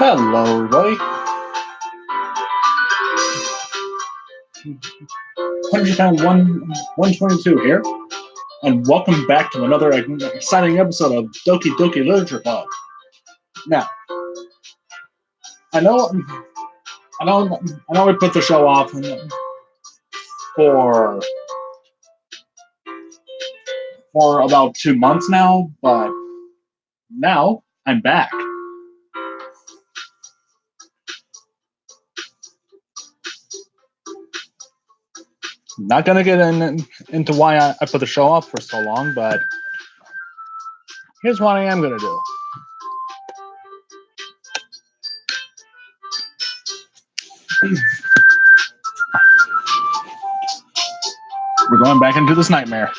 Hello, everybody. 122 here, and welcome back to another exciting episode of Doki Doki Literature Club. Now, I know we put the show off for about 2 months now, but now I'm back. Not gonna get into why I put the show off for so long, but here's what I am gonna do. We're going back into this nightmare.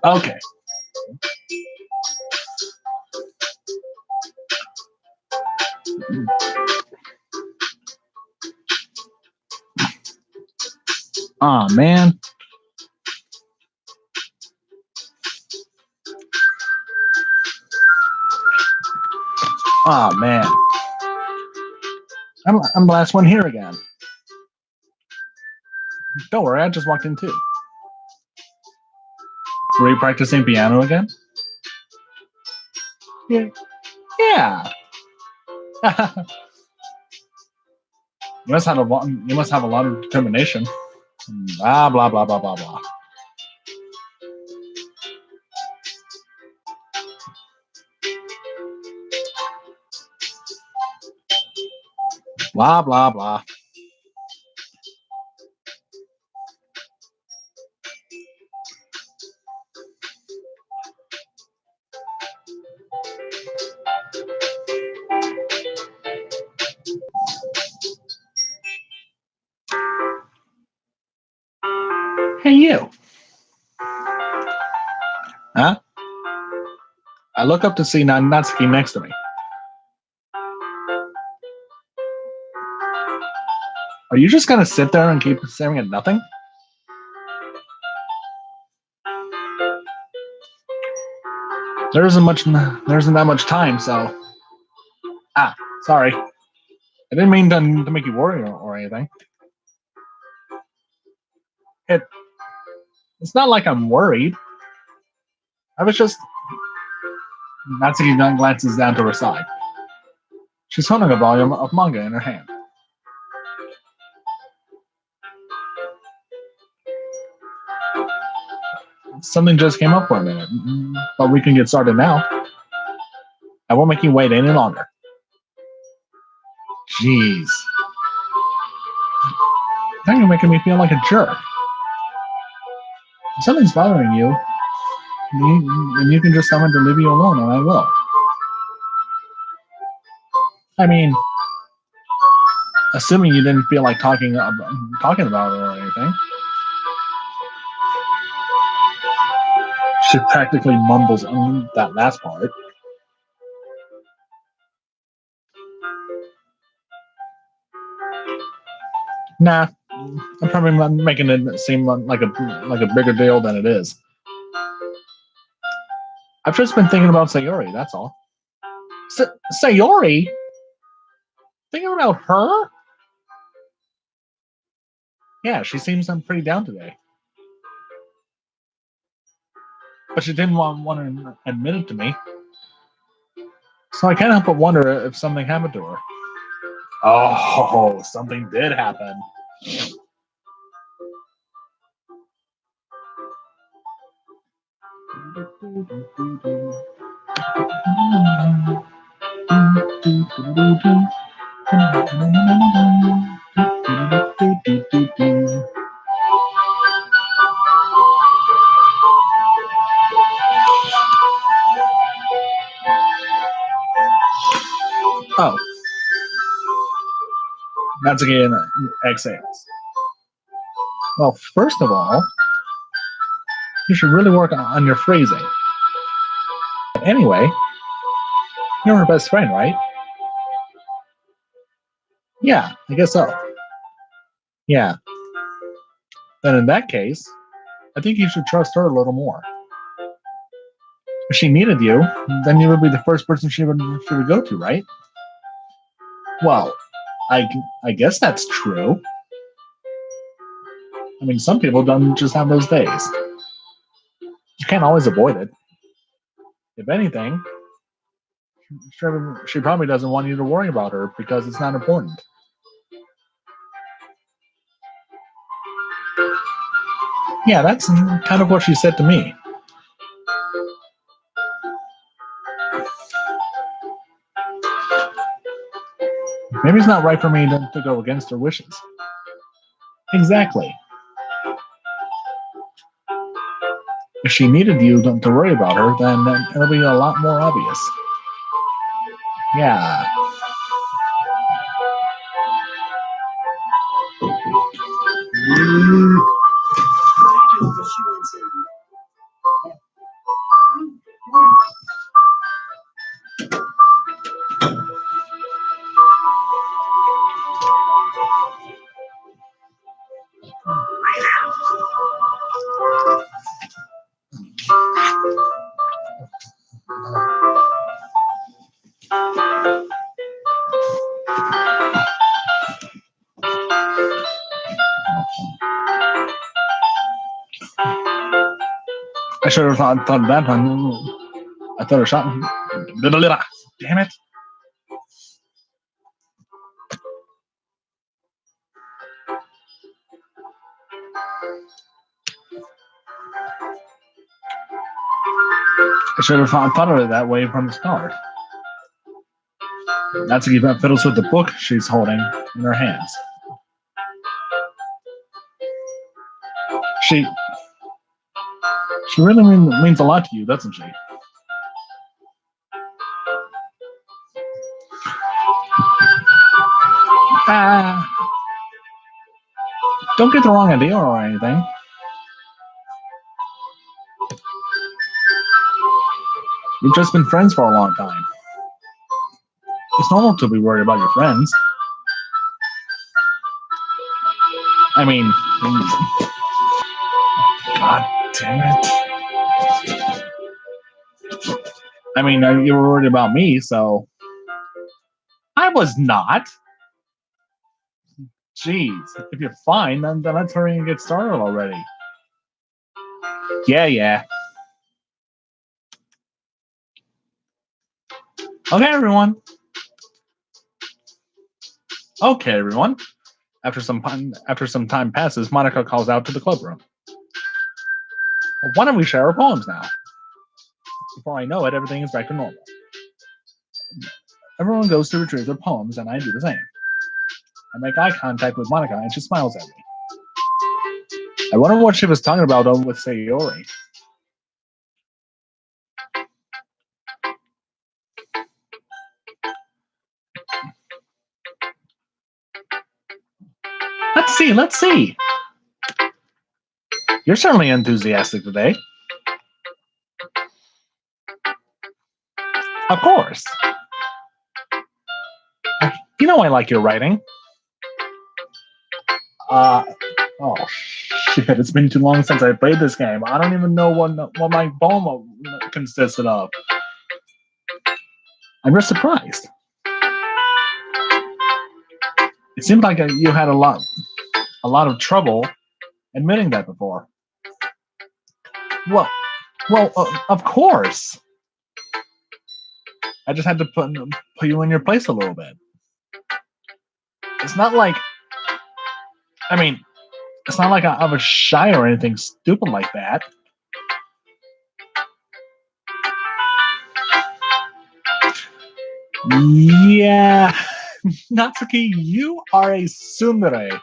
Okay. Aw, man. Aw, man. I'm the last one here again. Don't worry, I just walked in too. Were you practicing piano again? Yeah. You must have a lot of determination. Blah blah blah blah blah blah. Blah blah blah. Hey, you. Huh? I look up to see Natsuki next to me. Are you just gonna sit there and keep staring at nothing? There isn't that much time, so. Sorry. I didn't mean to make you worry or anything. It's not like I'm worried. I was just. Natsuki glances down to her side. She's holding a volume of manga in her hand. Something just came up for a minute, but we can get started now. I won't make you wait any longer. Jeez. Now you're making me feel like a jerk. If something's bothering you, and you can just tell me to leave you alone, and I will. I mean, assuming you didn't feel like talking about it or anything. She practically mumbles on that last part. Nah, I'm probably making it seem like a bigger deal than it is. I've just been thinking about Sayori, that's all. Sayori? Thinking about her? Yeah, she seems pretty down today. But she didn't want to admit it to me. So I can't help but wonder if something happened to her. Oh, something did happen. Oh. Natsuki exhales. Well, first of all, you should really work on your phrasing. Anyway, you're her best friend, right? Yeah, I guess so. Yeah. Then in that case, I think you should trust her a little more. If she needed you, then you would be the first person she would go to, right? Well, I guess that's true. I mean, some people don't just have those days. You can't always avoid it. If anything, she probably doesn't want you to worry about her because it's not important. Yeah, that's kind of what she said to me. Maybe it's not right for me to go against her wishes. Exactly. If she needed you to worry about her, then it'll be a lot more obvious. Yeah. I should have thought of that one. I thought of shot. Damn it. I should have thought of it that way from the start. That's if that fiddles with the book she's holding in her hands. She really means a lot to you, doesn't she? Ah, don't get the wrong idea or anything. You've just been friends for a long time. It's normal to be worried about your friends. I mean, God damn it. I mean, you were worried about me, so. I was not. Jeez, if you're fine, then let's hurry and get started already. Yeah. Okay, everyone. After some time passes, Monica calls out to the clubroom. Well, why don't we share our poems now? Before I know it, everything is back to normal. Everyone goes to retrieve their poems, and I do the same. I make eye contact with Monica, and she smiles at me. I wonder what she was talking about with Sayori. Let's see. You're certainly enthusiastic today. Of course. You know I like your writing. Oh shit! It's been too long since I played this game. I don't even know what my poem consisted of. I'm just surprised. It seemed like you had a lot of trouble admitting that before. Well, of course. I just had to put you in your place a little bit. It's not like, I mean, it's not like I was shy or anything stupid like that. Yeah, Natsuki, you are a tsundere.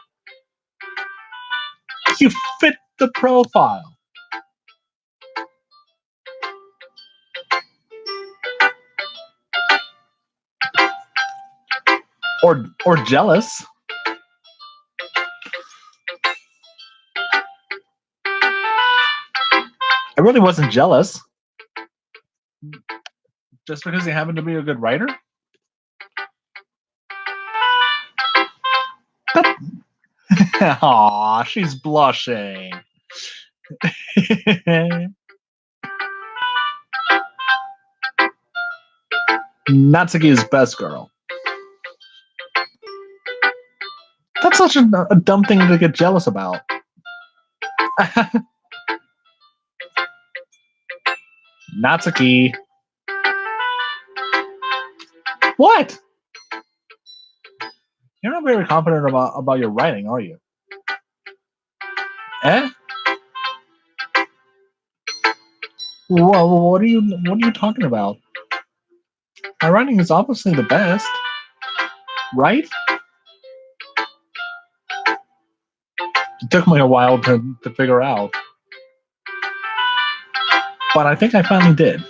You fit the profile. Or jealous. I really wasn't jealous. Just because he happened to be a good writer? Aw, she's blushing. Natsuki's best girl. That's such a dumb thing to get jealous about. Natsuki. What? You're not very confident about your writing, are you? Eh? What are you talking about? My writing is obviously the best, right? It took me a while to figure out, but I think I finally did.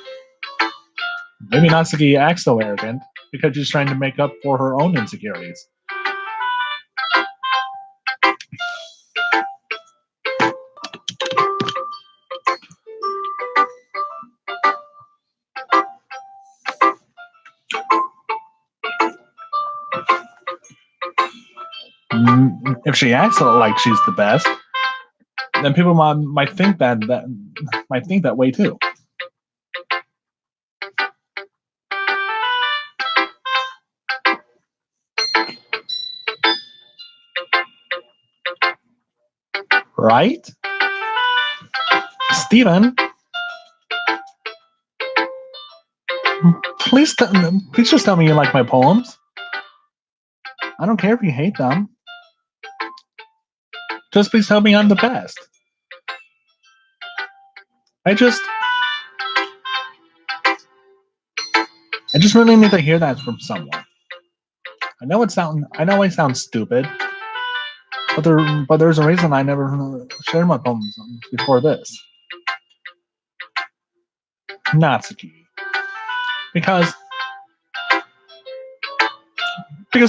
Maybe Natsuki acts so arrogant because she's trying to make up for her own insecurities. If she acts like she's the best, then people might think that way too. Right? Steven, please just tell me you like my poems. I don't care if you hate them. Just please tell me I'm the best. I just really need to hear that from someone. I know I sound stupid, but there's a reason I never shared my poems before this. Natsuki. Because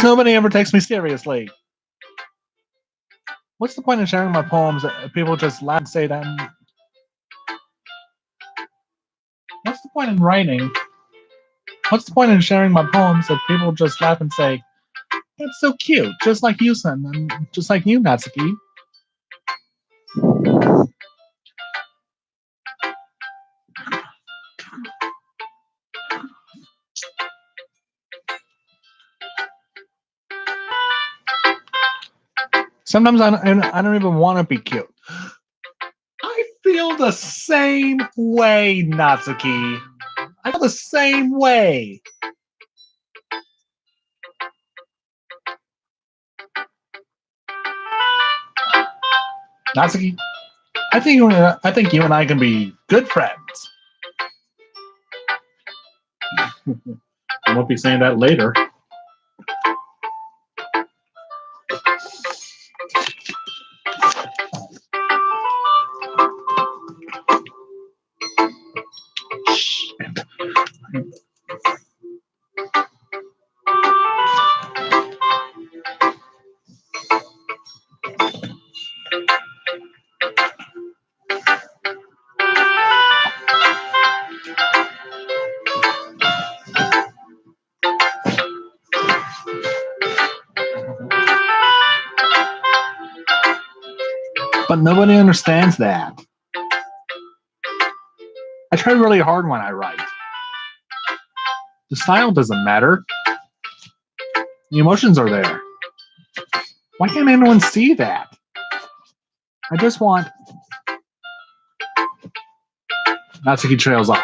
nobody ever takes me seriously. What's the point in sharing my poems if people just laugh and say that? What's the point in writing? What's the point in sharing my poems if people just laugh and say, "That's so cute," just like you, son, and just like you, Natsuki. Sometimes I don't even want to be cute. I feel the same way, Natsuki. I feel the same way. Natsuki, I think you and I can be good friends. I won't be saying that later. But nobody understands that. I try really hard when I write. The style doesn't matter. The emotions are there. Why can't anyone see that? I just want... Natsuki trails off.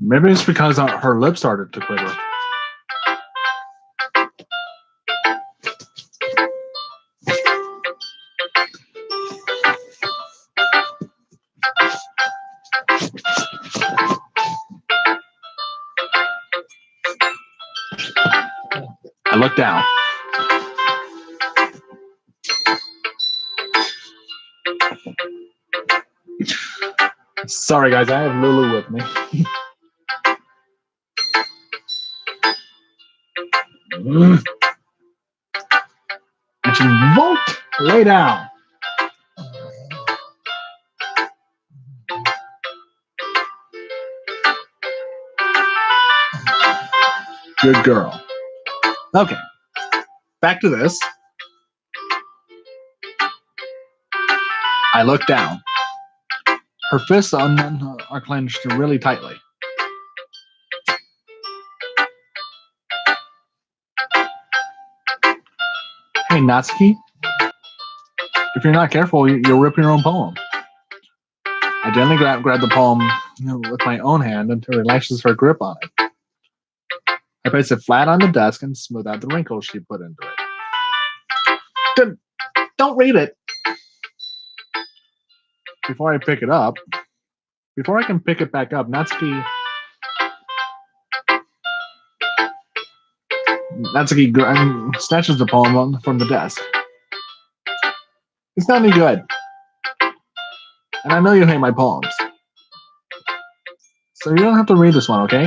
Maybe it's because her lips started to quiver. I look down. Sorry, guys, I have Lulu with me. And she won't lay down. Good girl. Okay, back to this. I look down. Her fists are clenched really tightly. Hey, Natsuki, if you're not careful, you'll rip your own poem. I gently grab the poem with my own hand until it relaxes her grip on it. I place it flat on the desk and smooth out the wrinkles she put into it. Don't read it! Before I can pick it back up, Natsuki snatches the poem from the desk. It's not any good. And I know you hate my poems. So you don't have to read this one, okay?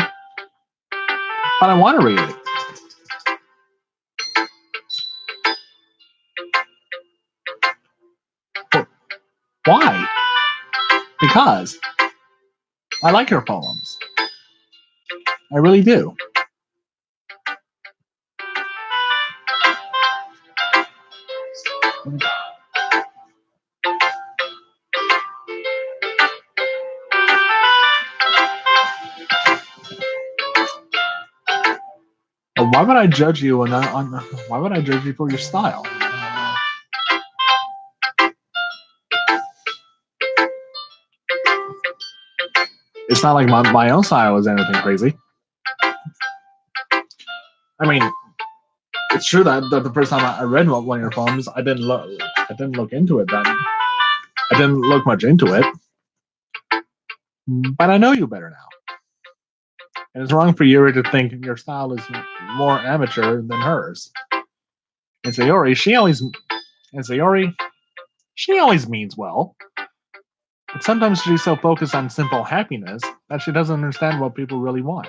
But I want to read it. Why? Because I like your poems. I really do. Why would I judge you why would I judge you for your style? It's not like my own style is anything crazy. I mean, it's true that the first time I read one of your poems, I didn't look into it then. I didn't look much into it. But I know you better now. And it's wrong for Yuri to think your style is more amateur than hers. And Sayori, she always means well. But sometimes she's so focused on simple happiness that she doesn't understand what people really want.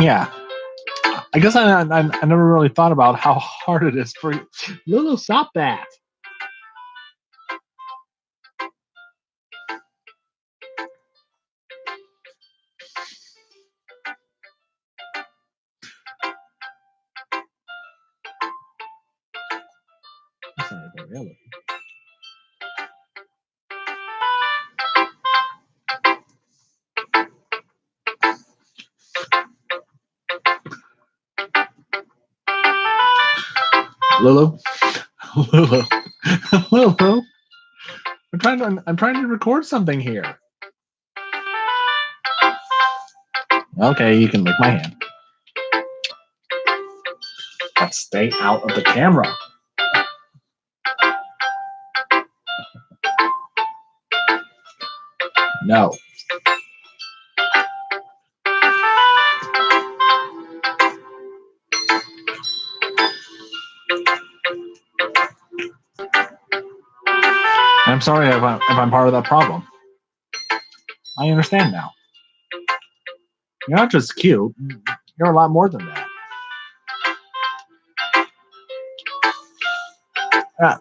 Yeah. I guess I never really thought about how hard it is for you. Lulu, stop that. Lulu, Lulu, Lulu. I'm trying to record something here. Okay, you can lick my hand. But stay out of the camera. No. I'm sorry if I'm part of that problem. I understand now. You're not just cute. You're a lot more than that. Yeah.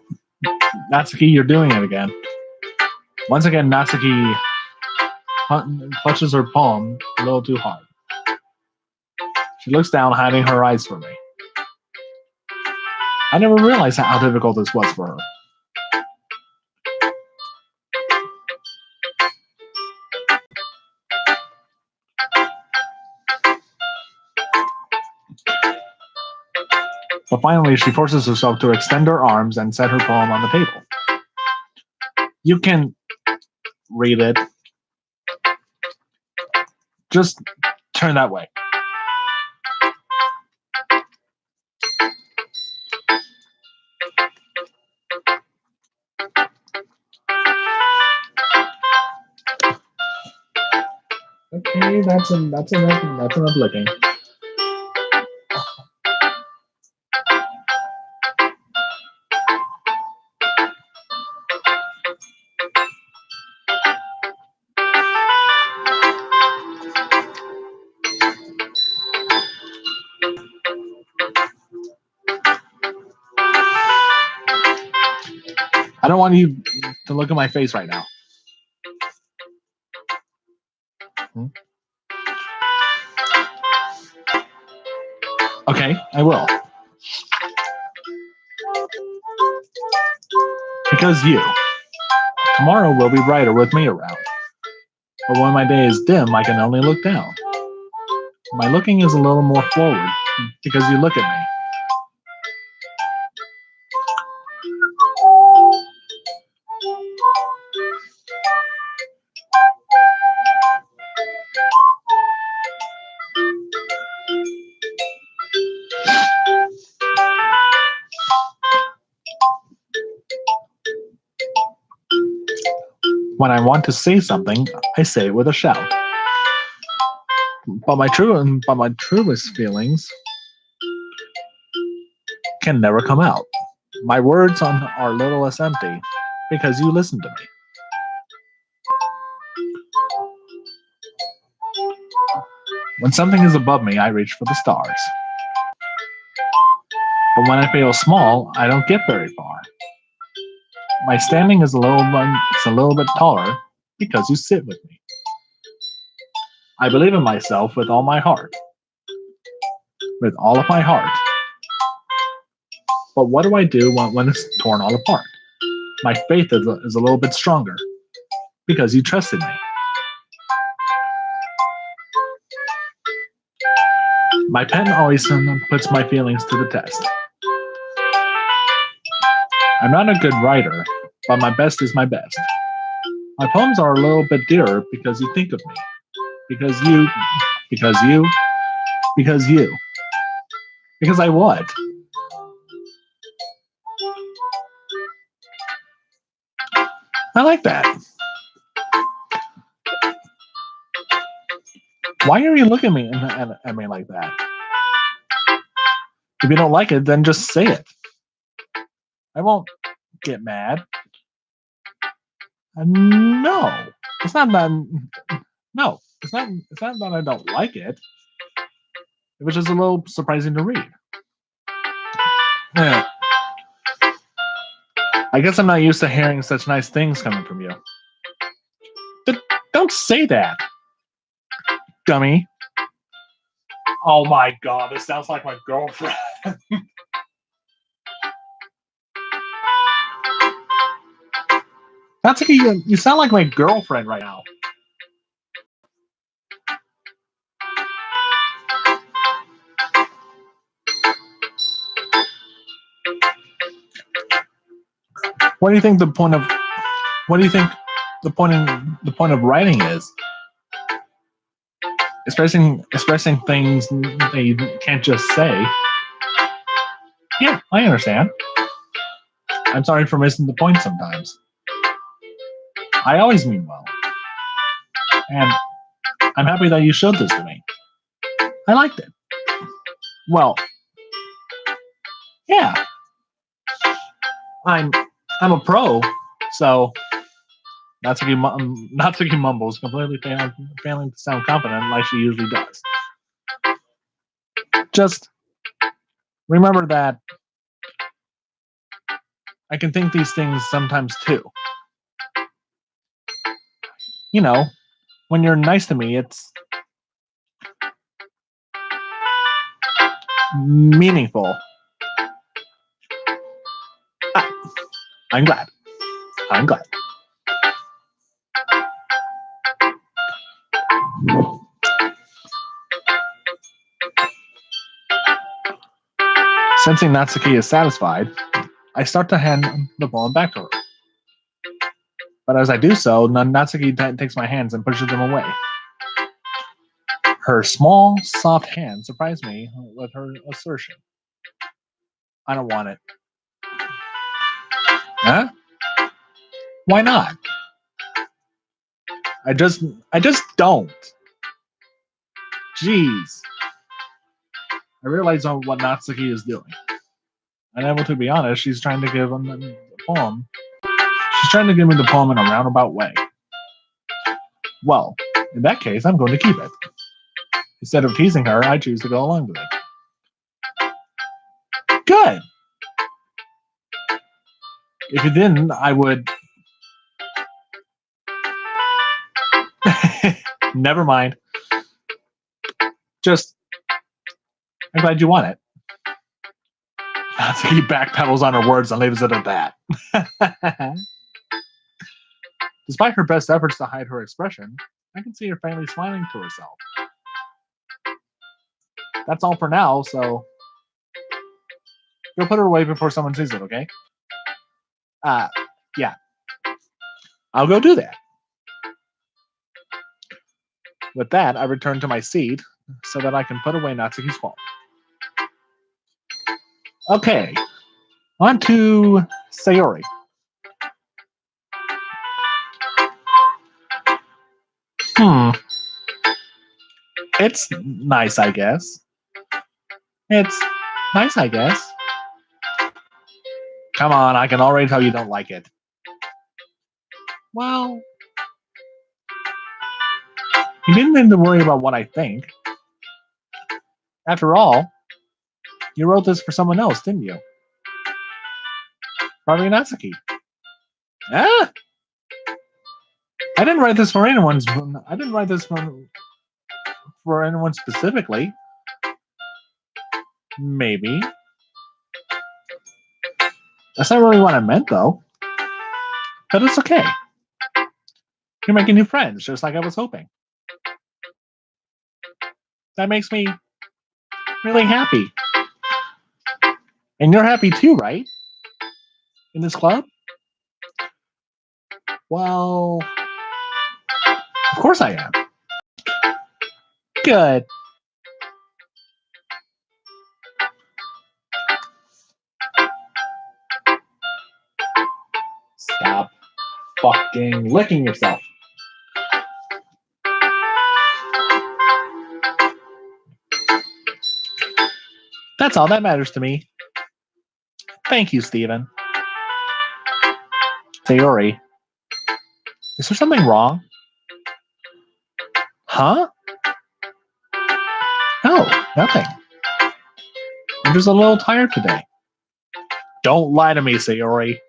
Natsuki, you're doing it again. Once again, Natsuki clutches her palm a little too hard. She looks down, hiding her eyes from me. I never realized how difficult this was for her. But finally, she forces herself to extend her arms and set her poem on the table. You can read it. Just turn that way. Okay, that's enough looking. I don't want you to look at my face right now. Okay, I will. Because you. Tomorrow will be brighter with me around. But when my day is dim, I can only look down. My looking is a little more forward because you look at me. When I want to say something, I say it with a shout. But my truest feelings can never come out. My words are a little less empty because you listen to me. When something is above me, I reach for the stars. But when I feel small, I don't get very far. My standing is a little bit taller because you sit with me. I believe in myself with all my heart. With all of my heart. But what do I do when it's torn all apart? My faith is a little bit stronger because you trusted me. My pen always puts my feelings to the test. I'm not a good writer, but my best is my best. My poems are a little bit dearer because you think of me. Because you. Because I what? I like that. Why are you looking at me like that? If you don't like it, then just say it. I won't get mad. No, it's not that. No, it's not. It's not that I don't like it. It was just a little surprising to read. Yeah. I guess I'm not used to hearing such nice things coming from you. Don't say that, dummy. Oh my god, this sounds like my girlfriend. That's like you sound like my girlfriend right now. What do you think the point of what do you think the point of writing is? Expressing things that you can't just say. Yeah, I understand. I'm sorry for missing the point sometimes. I always mean well. And I'm happy that you showed this to me. I liked it. Well, yeah. I'm a pro, so Natsuki mumbles, completely failing to sound confident like she usually does. Just remember that I can think these things sometimes too. You know, when you're nice to me, it's meaningful. Ah, I'm glad. I'm glad. Sensing Natsuki is satisfied, I start to hand the poem back to her. But as I do so, Natsuki takes my hands and pushes them away. Her small, soft hand surprised me with her assertion. I don't want it. Huh? Why not? I just don't. Jeez. I realize what Natsuki is doing. Unable to be honest, she's trying to give him the poem. She's trying to give me the poem in a roundabout way. Well, in that case, I'm going to keep it. Instead of teasing her, I choose to go along with it. Good. If you didn't, I would. Never mind. Just, I'm glad you want it. Natsuki backpedals on her words and leaves it at that. Despite her best efforts to hide her expression, I can see her faintly smiling to herself. That's all for now, so go put her away before someone sees it, okay? Yeah. I'll go do that. With that, I return to my seat so that I can put away Natsuki's poem. Okay, on to Sayori. It's nice, I guess. It's nice, I guess. Come on, I can already tell you don't like it. Well, you didn't need to worry about what I think. After all, you wrote this for someone else, didn't you? Probably Natsuki. Ah! I didn't write this for anyone. I didn't write this for anyone specifically. Maybe. That's not really what I meant, though. But it's okay. You're making new friends, just like I was hoping. That makes me really happy. And you're happy too, right? In this club? Well, of course I am. Good. Stop fucking licking yourself. That's all that matters to me. Thank you, Steven. Sayori, is there something wrong? Huh? No, nothing. I'm just a little tired today. Don't lie to me, Sayori.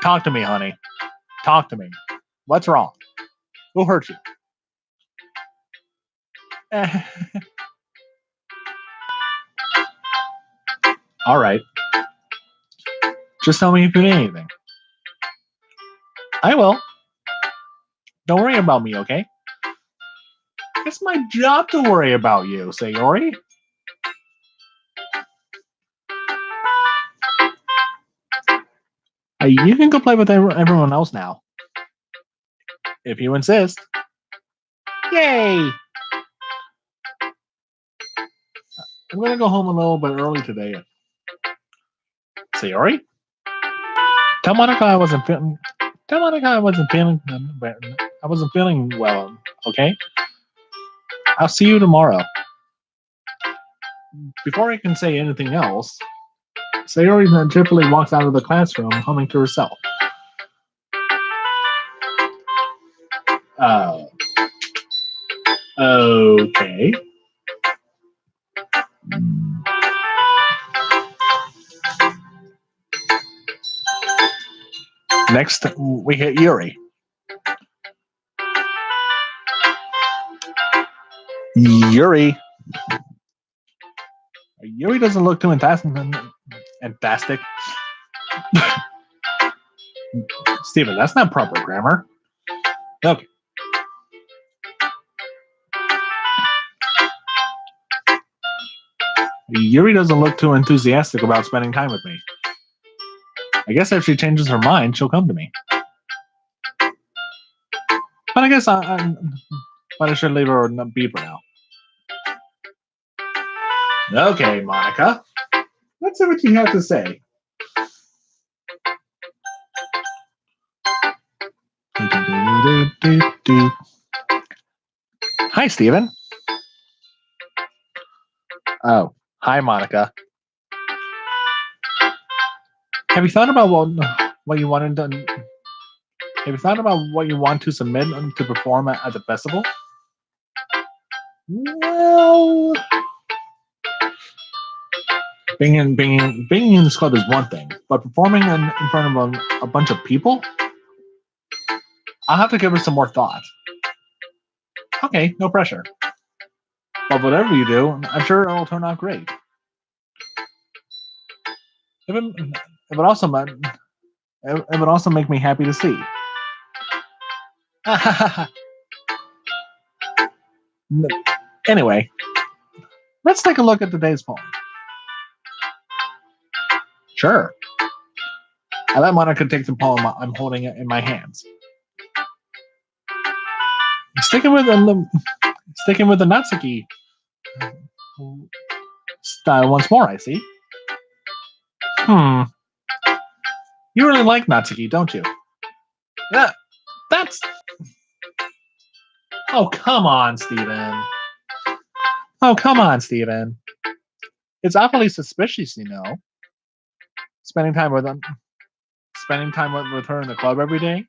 Talk to me, honey. Talk to me. What's wrong? Who hurt you? All right. Just tell me if you need anything. I will. Don't worry about me, okay? It's my job to worry about you, Sayori. You can go play with everyone else now. If you insist. Yay! I'm gonna go home a little bit early today. Sayori? Tell Monica I wasn't feeling. Tell Monica I wasn't feeling. I wasn't feeling well. Okay. I'll see you tomorrow. Before I can say anything else, Sayori then cheerfully walks out of the classroom, humming to herself. Okay. Next, we hit Yuri. Yuri doesn't look too fantastic. Steven, that's not proper grammar. Okay. Yuri doesn't look too enthusiastic about spending time with me. I guess if she changes her mind, she'll come to me. But I guess but I should leave her be for now. Okay, Monica. Let's see what you have to say. Hi, Steven. Oh, hi, Monica. Have you thought about what you wanted to? Have you thought about what you want to submit to perform at the festival? Well, being in this club is one thing, but performing in front of a bunch of people, I'll have to give it some more thought. Okay, no pressure. But whatever you do, I'm sure it'll turn out great. It would also make me happy to see. Anyway, let's take a look at today's poem. Sure. I let Monica take the poem I'm holding it in my hands. Sticking with the Natsuki style once more, I see. You really like Natsuki, don't you? Yeah, that's... Oh, come on, Steven. It's awfully suspicious, you know. Spending time with her in the club every day.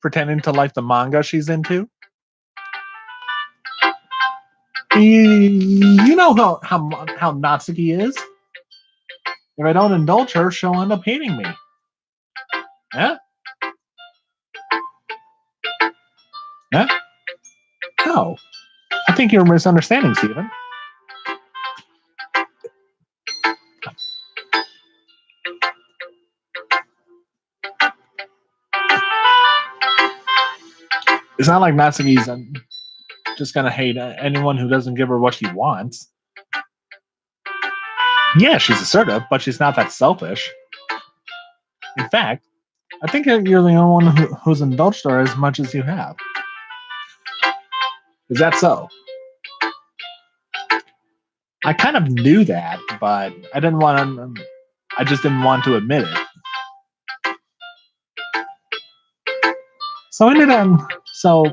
Pretending to like the manga she's into. You know how Natsuki is. If I don't indulge her, she'll end up hating me. Yeah? Yeah? No. I think you're misunderstanding, Steven. It's not like Natsuki's just gonna hate anyone who doesn't give her what she wants. Yeah, she's assertive, but she's not that selfish. In fact, I think you're the only one who's indulged her as much as you have. Is that so? I kind of knew that, but I just didn't want to admit it. So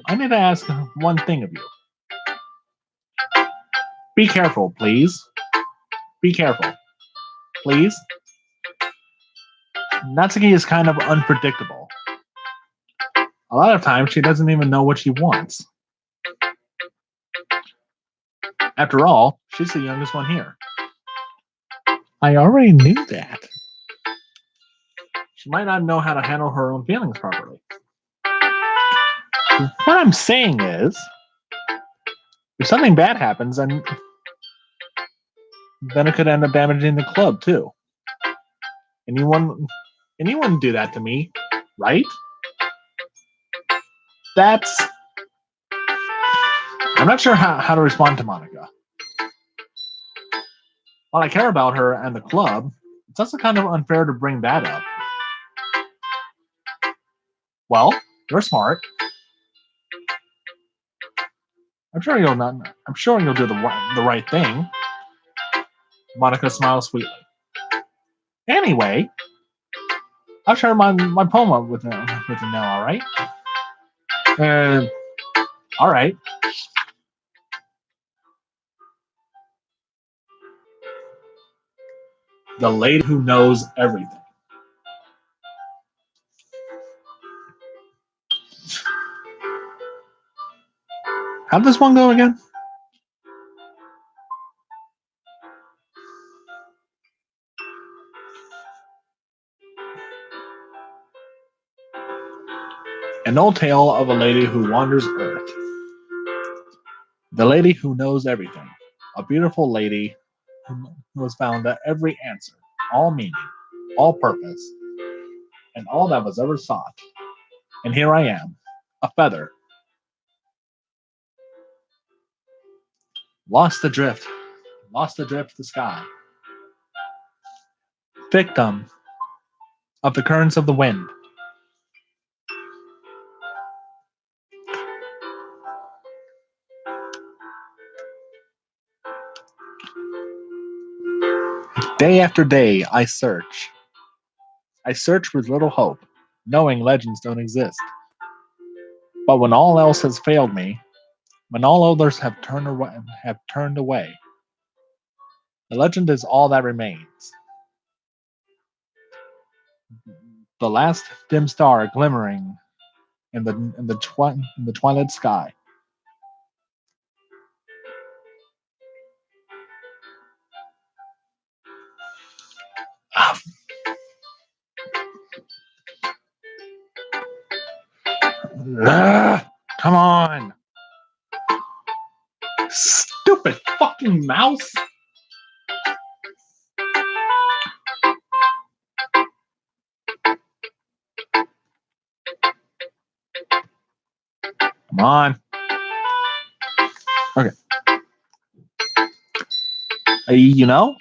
I need to ask one thing of you. Be careful, please. Be careful, please. Natsuki is kind of unpredictable. A lot of times, she doesn't even know what she wants. After all, she's the youngest one here. I already knew that. She might not know how to handle her own feelings properly. What I'm saying is, if something bad happens, then it could end up damaging the club too. And you wouldn't do that to me, right? I'm not sure how to respond to Monica. While I care about her and the club, it's also kind of unfair to bring that up. Well, you're smart. I'm sure you'll do the right thing. Monica smiles sweetly. Anyway, I'll share my poem with you now, all right? All right. The lady who knows everything. How'd this one go again? An old tale of a lady who wanders Earth. The lady who knows everything. A beautiful lady who has found every answer, all meaning, all purpose, and all that was ever sought. And here I am, a feather. lost adrift the sky, victim of the currents of the wind. Day after day, I search. I search with little hope, knowing legends don't exist. But when all else has failed me, when all others have turned away, the legend is all that remains. The last dim star glimmering in the twilight sky. Come on, stupid fucking mouse! Come on. Okay. You know,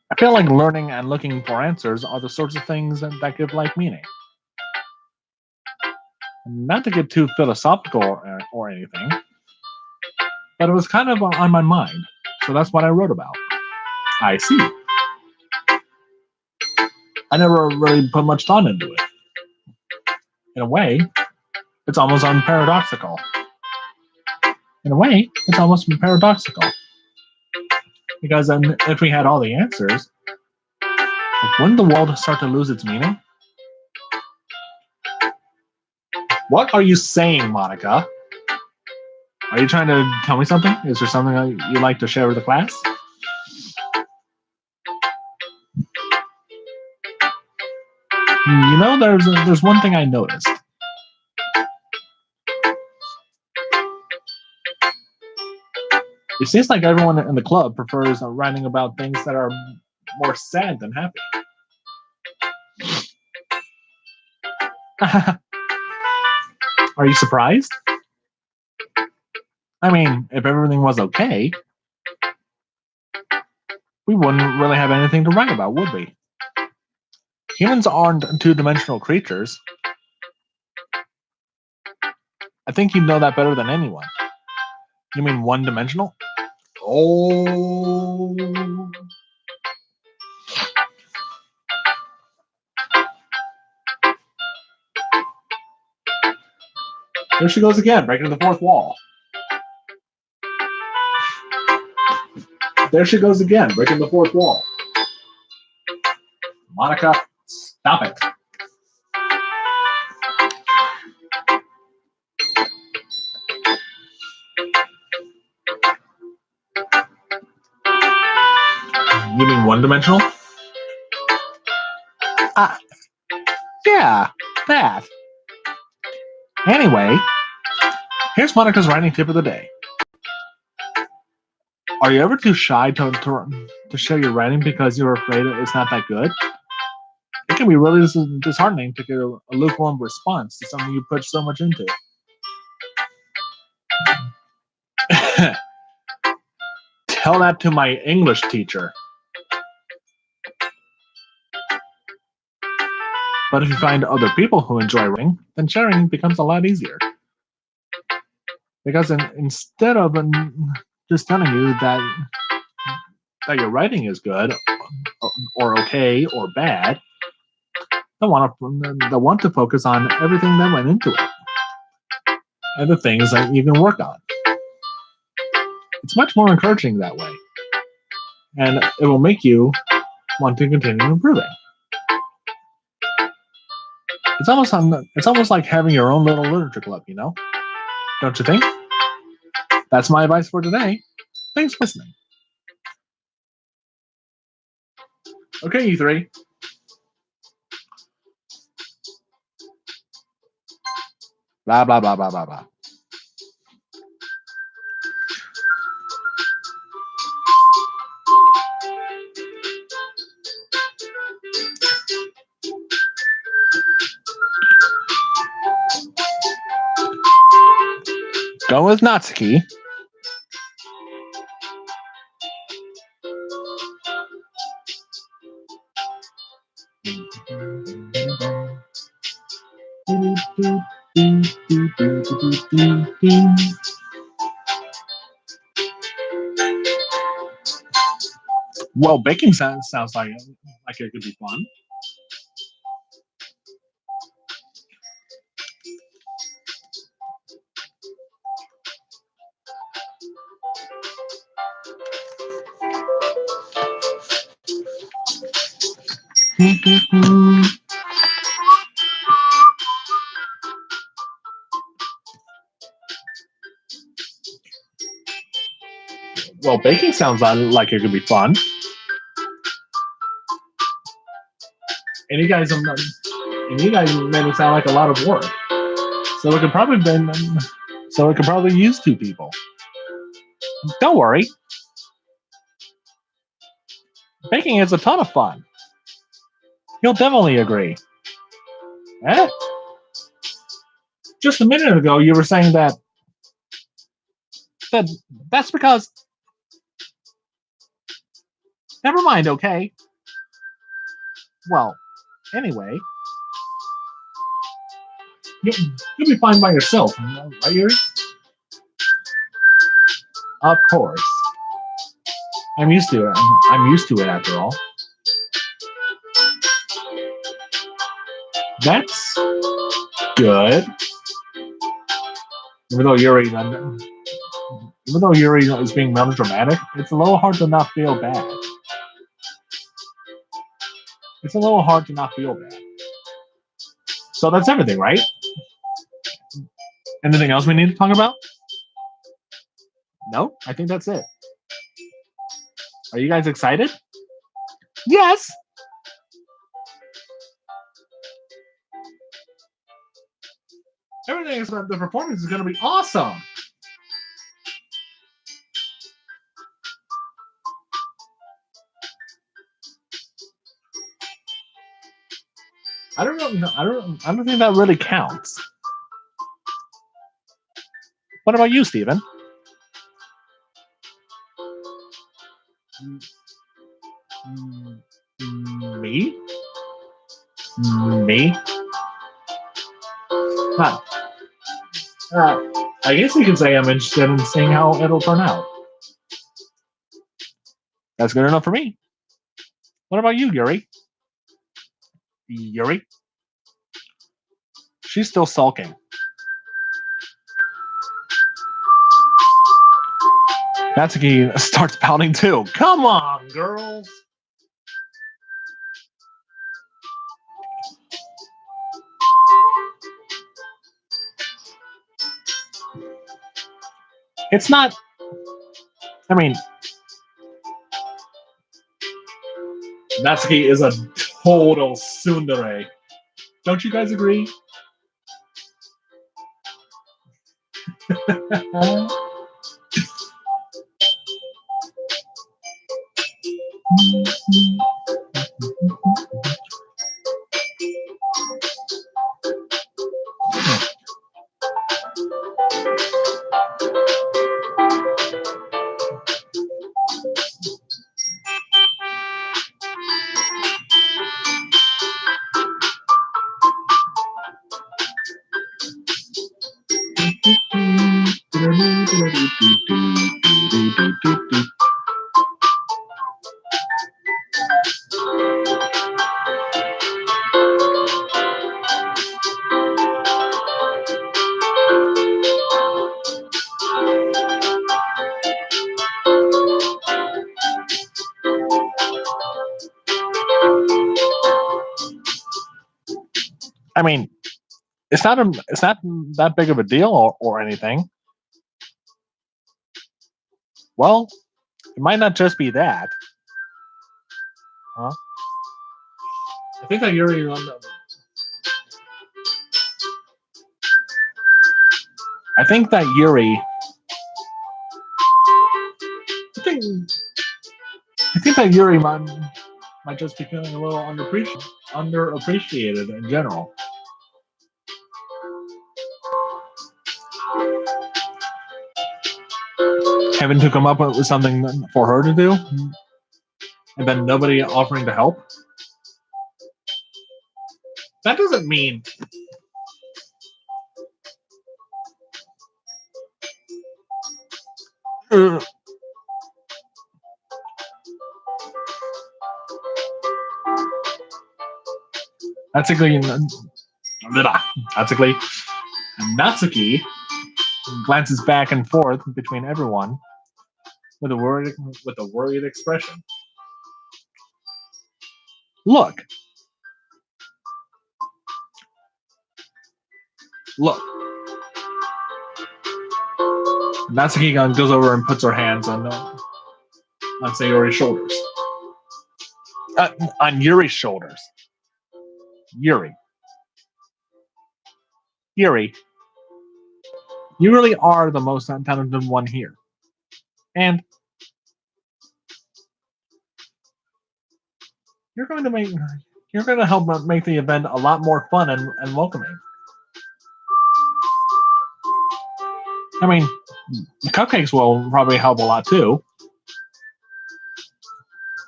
I feel like learning and looking for answers are the sorts of things that give life meaning. Not to get too philosophical or anything, but it was kind of on my mind, so that's what I wrote about. I see. I never really put much thought into it. In a way, it's almost paradoxical. In a way, it's almost paradoxical. Because if we had all the answers, wouldn't the world start to lose its meaning? What are you saying, Monica? Are you trying to tell me something? Is there something you'd like to share with the class? You know, there's one thing I noticed. It seems like everyone in the club prefers writing about things that are more sad than happy. Are you surprised? I mean, if everything was okay, we wouldn't really have anything to write about, would we? Humans aren't two-dimensional creatures. I think you'd know that better than anyone. You mean one-dimensional? Oh. There she goes again, breaking the fourth wall. There she goes again, breaking the fourth wall. Monica, stop it. You mean one-dimensional? Yeah, that. Anyway, here's Monica's writing tip of the day. Are you ever too shy to share your writing because you're afraid it's not that good? It can be really disheartening to get a lukewarm response to something you put so much into. Tell that to my English teacher. But if you find other people who enjoy writing, then sharing becomes a lot easier. Because instead of just telling you that your writing is good, or okay, or bad, they want to focus on everything that went into it, and the things that you can work on. It's much more encouraging that way, and it will make you want to continue improving. It's almost like having your own little literature club, you know? Don't you think? That's my advice for today. Thanks for listening. Okay, you three. Blah, blah, blah, blah, blah, blah. Go with Natsuki. Well, baking sounds like it could be fun. Well, baking sounds like it could be fun. And you guys made it sound like a lot of work. So it could probably use 2 people. Don't worry. Baking is a ton of fun. You'll definitely agree. Eh? Just a minute ago, you were saying that's because. Never mind, okay? Well, anyway, you'll be fine by yourself, right, Yuri? Of course. I'm used to it. I'm used to it after all. That's good. Even though Yuri is being melodramatic, it's a little hard to not feel bad. It's a little hard to not feel bad. So that's everything, right? Anything else we need to talk about? No, I think that's it. Are you guys excited? Yes. Everything about the performance is going to be awesome. I don't know. I don't think that really counts. What about you, Steven? Me? Me? Huh. I guess you could say I'm interested in seeing how it'll turn out. That's good enough for me. What about you, Yuri? Yuri? She's still sulking. Natsuki starts pouting too. Come on, girls. It's not. I mean, Natsuki is a total tsundere. Don't you guys agree? I mean, it's not that big of a deal or anything. Well, it might not just be that. Huh? I think that Yuri. I think that Yuri. I think that Yuri might just be feeling a little underappreciated in general. having to come up with something for her to do, and then nobody offering to help. That doesn't mean Natsuki glances back and forth between everyone with a worried expression. Look. Natsuki goes over and puts her hands on Sayori's shoulders. On Yuri's shoulders. Yuri, you really are the most talented one here. And you're going to help make the event a lot more fun and welcoming. I mean, the cupcakes will probably help a lot too.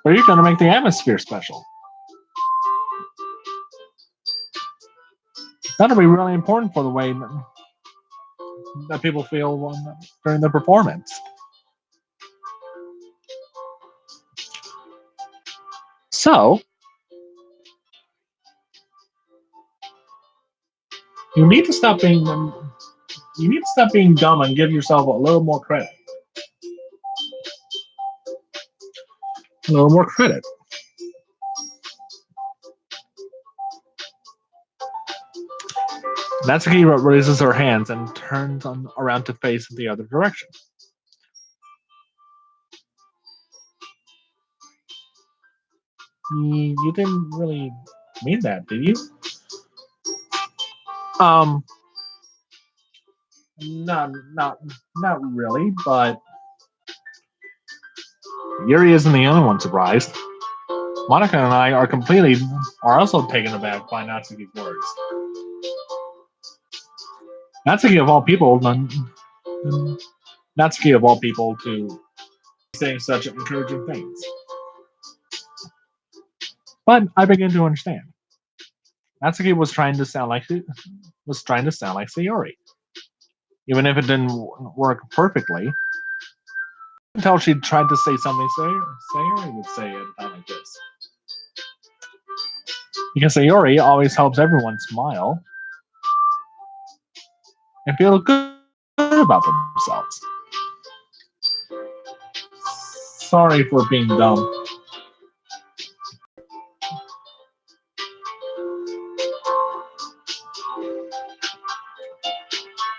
But you're going to make the atmosphere special. That'll be really important for the way that people feel during the performance. So, you need to stop being dumb and give yourself a little more credit. A little more credit. Natsuki raises her hands and turns around to face the other direction. You didn't really mean that, did you? Not really, but Yuri isn't the only one surprised. Monica and I are also taken aback by Natsuki's words. Natsuki of all people to saying such encouraging things. But I begin to understand. Natsuki was trying to sound like Sayori. Even if it didn't work perfectly, you can tell she tried to say something Sayori would say at a time like this. Because Sayori always helps everyone smile and feel good about themselves. Sorry for being dumb.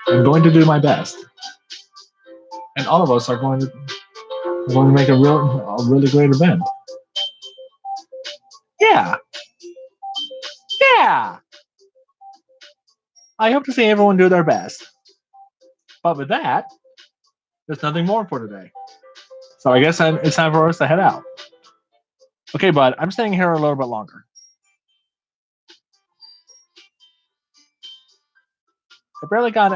I'm going to do my best. And all of us are going to make a really great event. Yeah. I hope to see everyone do their best. But with that, there's nothing more for today. So I guess it's time for us to head out. Okay, bud, I'm staying here a little bit longer. I barely got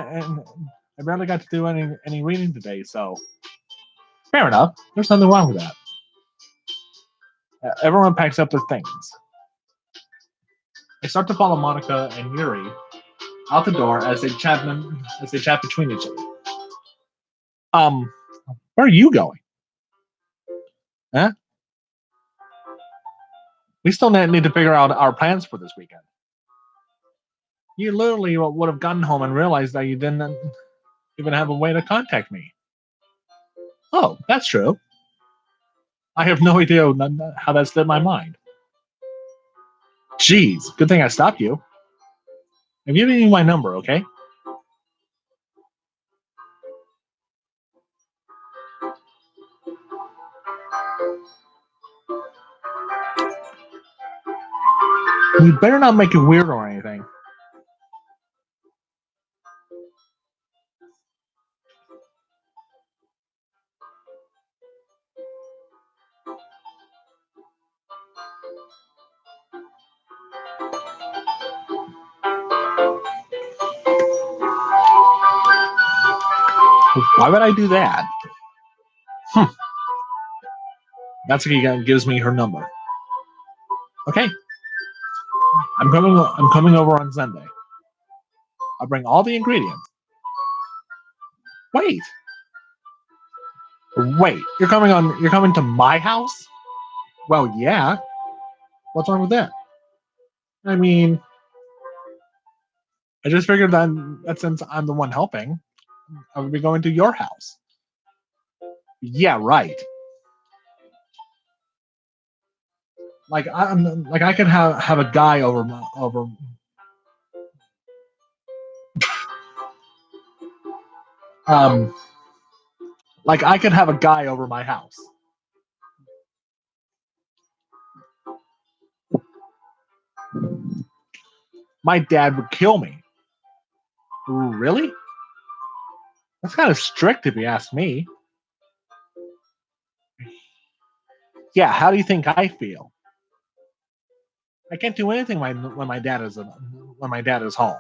to do any reading today, so fair enough. There's nothing wrong with that. Everyone packs up their things. I start to follow Monica and Yuri out the door as they chat between each other. Where are you going? Huh? We still need to figure out our plans for this weekend. You literally would have gotten home and realized that you didn't even have a way to contact me. Oh, that's true. I have no idea how that slipped my mind. Jeez, good thing I stopped you. I'm giving you my number, okay? You better not make it weird or anything. Why would I do that? Natsuki gives me her number. Okay, I'm coming over on Sunday. I'll bring all the ingredients. Wait, You're coming to my house? Well, yeah. What's wrong with that? I mean, I just figured that since I'm the one helping, I would be going to your house. Yeah, right. I could have a guy over. Um, I could have a guy over my house. My dad would kill me. Really? That's kind of strict if you ask me. Yeah, how do you think I feel? I can't do anything when my dad is home.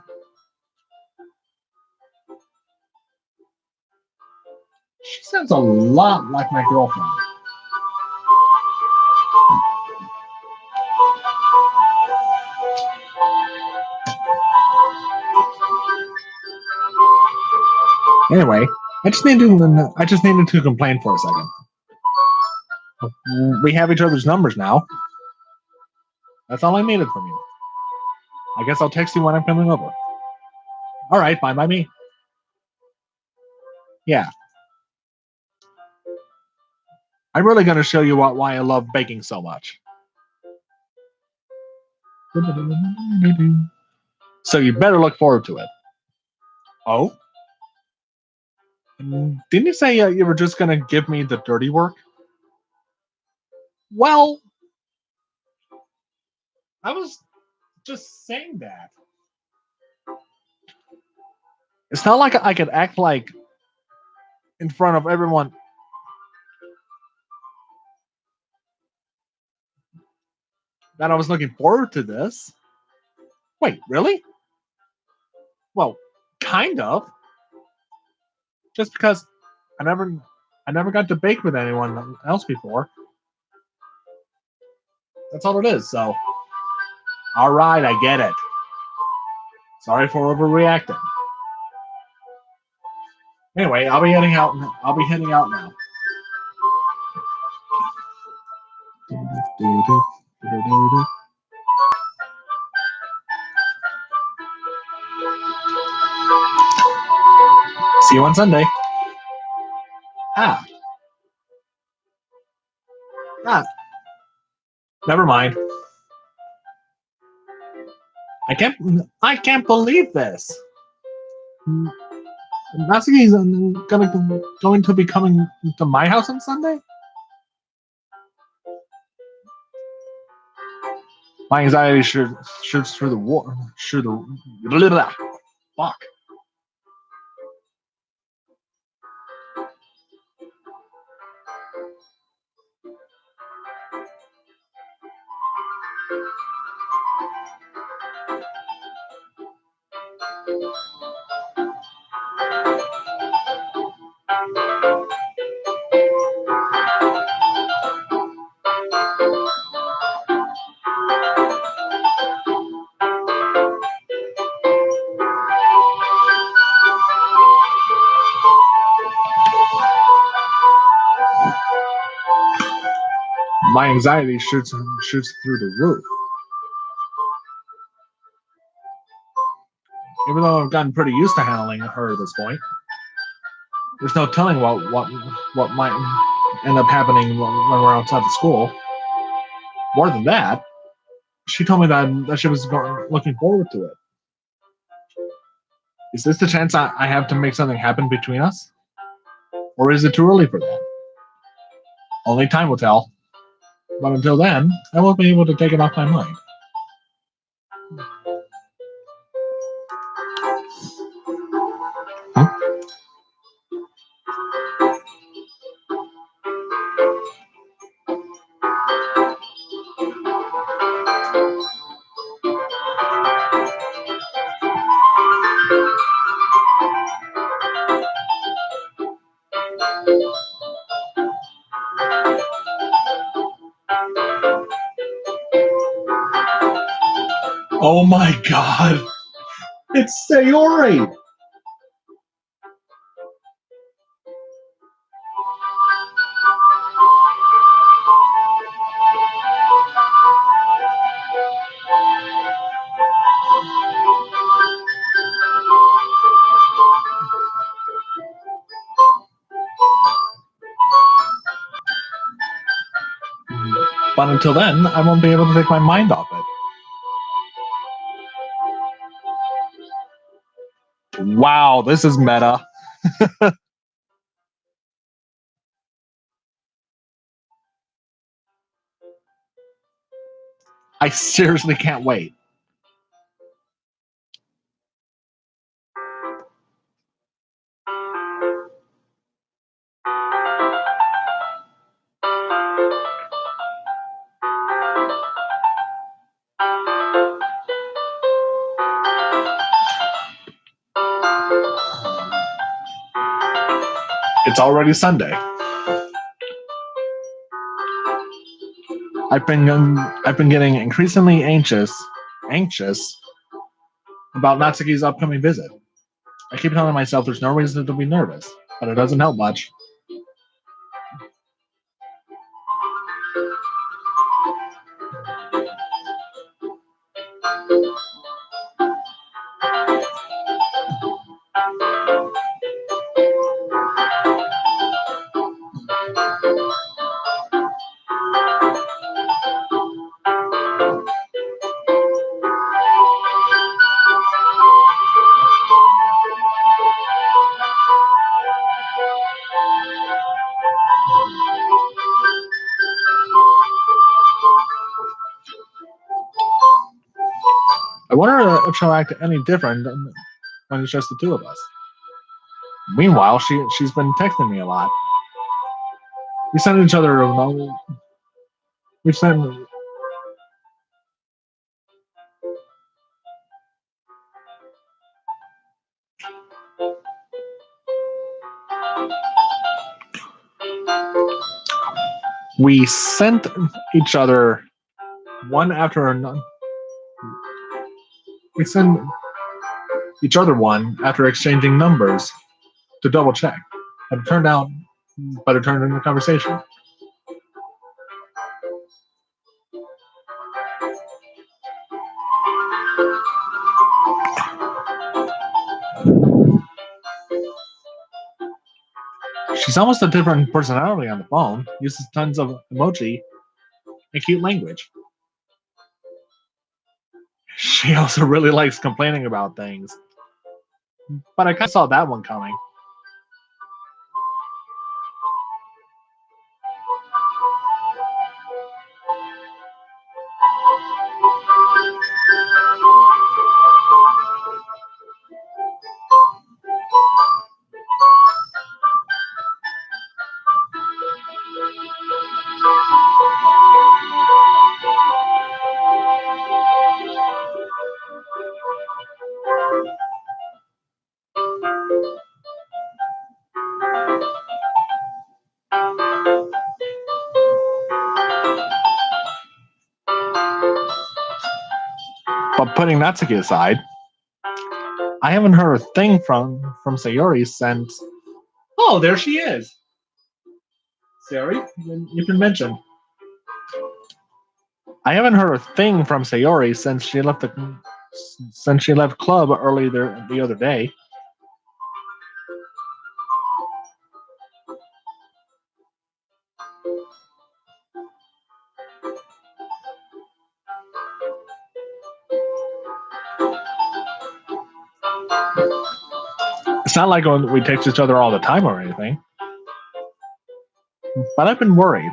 She sounds a lot like my girlfriend. Anyway, I just needed to complain for a second. We have each other's numbers now. That's all I needed from you. I guess I'll text you when I'm coming over. All right, fine by me. Yeah. I'm really going to show you why I love baking so much. So you better look forward to it. Oh? Didn't you say you were just going to give me the dirty work? Well, I was just saying that. It's not like I could act like in front of everyone. That I was looking forward to this. Wait, really? Well, kind of. Just because I never got to bake with anyone else before. That's all it is. So, all right, I get it. Sorry for overreacting. Anyway, I'll be heading out. I'll be heading out now. See you on Sunday. Ah, ah. Never mind. I can't believe this. Natsuki is going to be coming to my house on Sunday. My anxiety shoots through the war. Blah, blah, fuck. My anxiety shoots through the roof. Even though I've gotten pretty used to handling her at this point, there's no telling what might end up happening when we're outside the school. More than that, she told me that she was looking forward to it. Is this the chance I have to make something happen between us? Or is it too early for that? Only time will tell. But until then, I won't be able to take it off my mind. Huh? Oh my god! It's Sayori! But until then, I won't be able to take my mind off it. Wow, this is meta. I seriously can't wait. It's already Sunday. I've been getting increasingly anxious about Natsuki's upcoming visit. I keep telling myself there's no reason to be nervous, but it doesn't help much. I wonder if she'll act any different when it's just the two of us. Meanwhile, she's been texting me a lot. We send each other we send we sent each other one after another. We send each other one after exchanging numbers to double check. But it turned into a conversation. She's almost a different personality on the phone, uses tons of emoji and cute language. She also really likes complaining about things. But I kind of saw that one coming. But putting Natsuki aside, I haven't heard a thing from Sayori since. Oh, there she is. Sayori, you can mention. I haven't heard a thing from Sayori since she left club early the other day. It's not like we text each other all the time or anything. But I've been worried.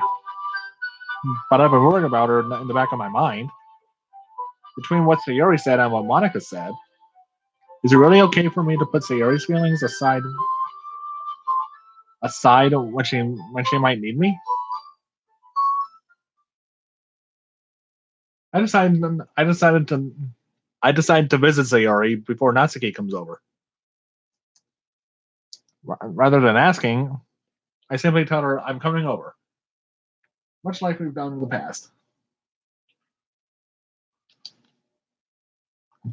But I've been worried about her in the back of my mind. Between what Sayori said and what Monica said, is it really okay for me to put Sayori's feelings aside when she might need me? I decided I decided to I decided to visit Sayori before Natsuki comes over. Rather than asking, I simply tell her I'm coming over. much like we've done in the past.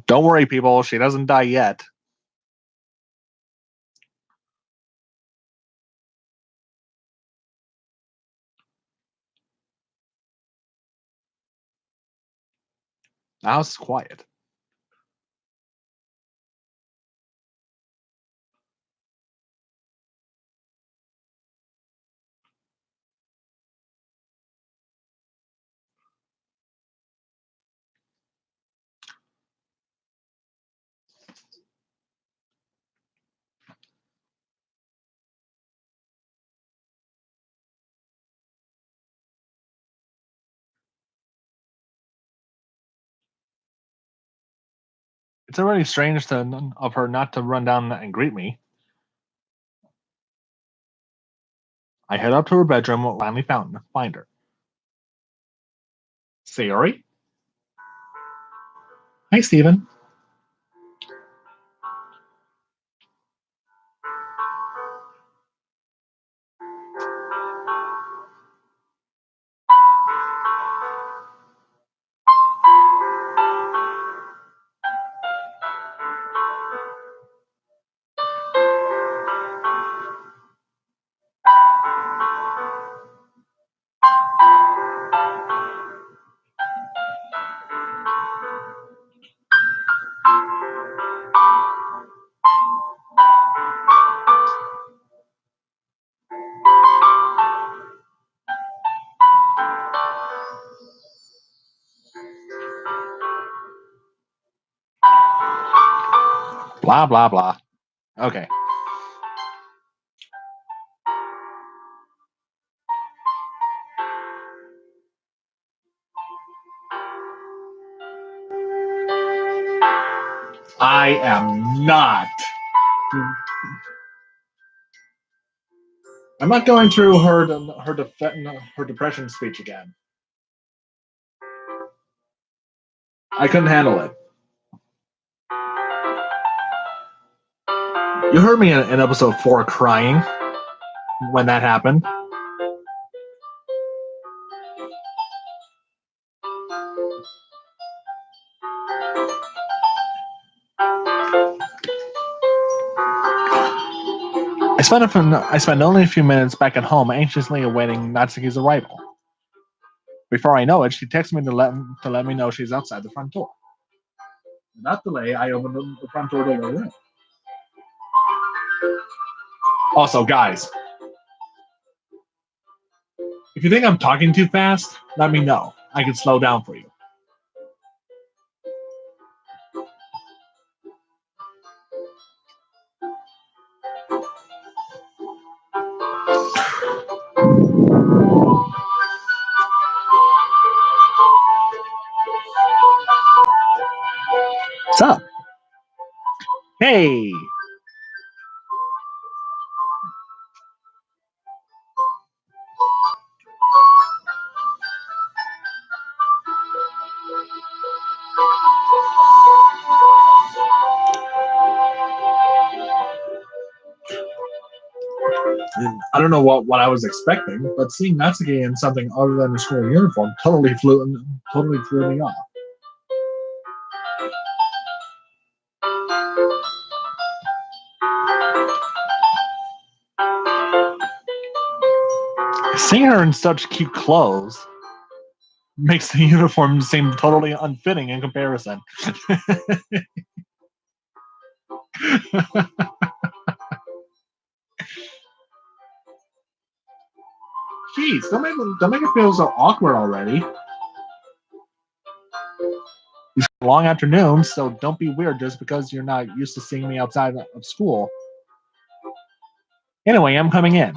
Don't worry, people. She doesn't die yet. The house is quiet. It's already strange of her not to run down and greet me. I head up to her bedroom and finally find her. Sayori? Hi, Steven. Blah, blah, blah. Okay. I am not. I'm not going through her depression speech again. I couldn't handle it. You heard me in episode 4 crying when that happened. I spent only a few minutes back at home anxiously awaiting Natsuki's arrival. Before I know it, she texts me to let me know she's outside the front door. Without delay, I opened the front door to her room. Also, guys, if you think I'm talking too fast, let me know. I can slow down for you. What's up? Hey! I don't know what I was expecting, but seeing Natsuki in something other than a school uniform totally threw me off. Seeing her in such cute clothes makes the uniform seem totally unfitting in comparison. Jeez, don't make it feel so awkward already. These long afternoons, so don't be weird just because you're not used to seeing me outside of school. Anyway, I'm coming in.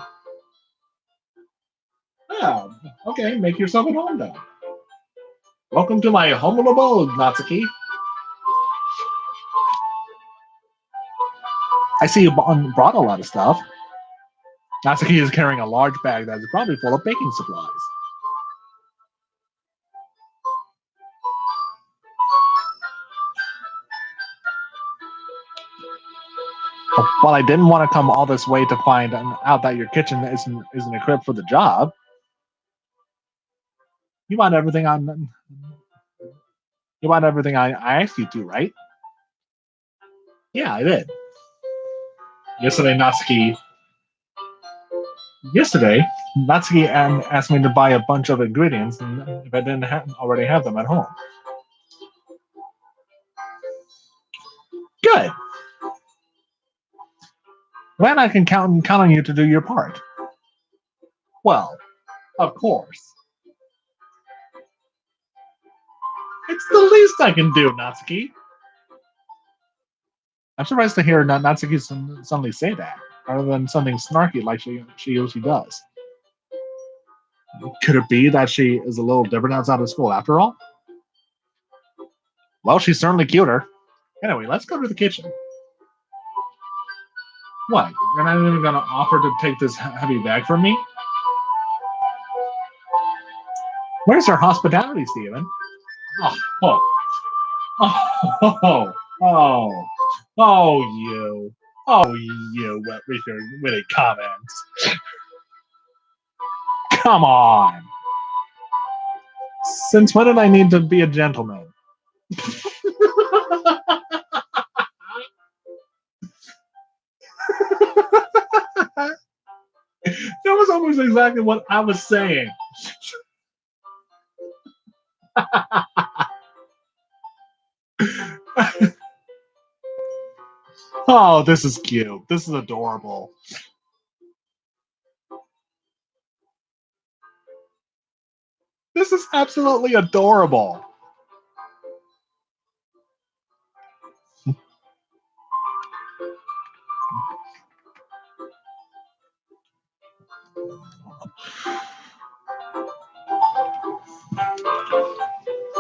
Oh, okay, make yourself at home then. Welcome to my humble abode, Natsuki. I see you brought a lot of stuff. Natsuki is carrying a large bag that is probably full of baking supplies. While I didn't want to come all this way to find out that your kitchen isn't equipped for the job, You want everything on. You want everything I asked you to, right? Yeah, I did. Yesterday, Natsuki. Yesterday, Natsuki asked me to buy a bunch of ingredients, and if I didn't already have them at home. Good. Then I can count on you to do your part. Well, of course. It's the least I can do, Natsuki. I'm surprised to hear Natsuki suddenly say that, rather than something snarky like she usually does. Could it be that she is a little different outside of school after all? Well, she's certainly cuter. Anyway, let's go to the kitchen. What? You're not even going to offer to take this heavy bag from me? Where's your hospitality, Stephen? Oh, oh, oh, oh, you. Oh, you with your witty comments. Come on. Since when did I need to be a gentleman? That was almost exactly what I was saying. Oh, this is cute. This is adorable. This is absolutely adorable.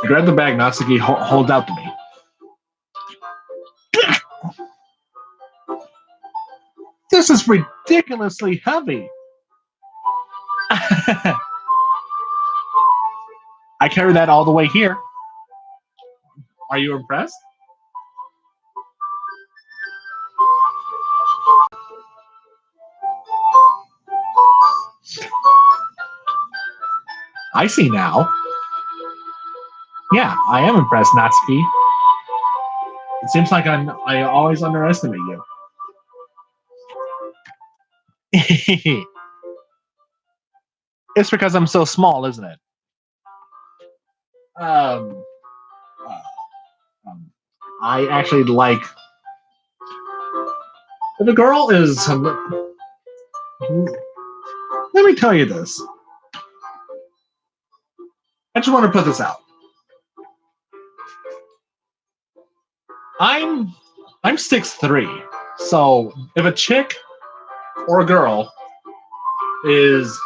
Grab the bag Natsuki hold out to me. This is ridiculously heavy. I carry that all the way here. Are you impressed? I see now. Yeah, I am impressed, Natsuki. It seems like I always underestimate you. It's because I'm so small, isn't it? Um, uh, I actually like. If a girl is. Let me tell you this. I just want to put this out. I'm 6'3", so if a chick or a girl is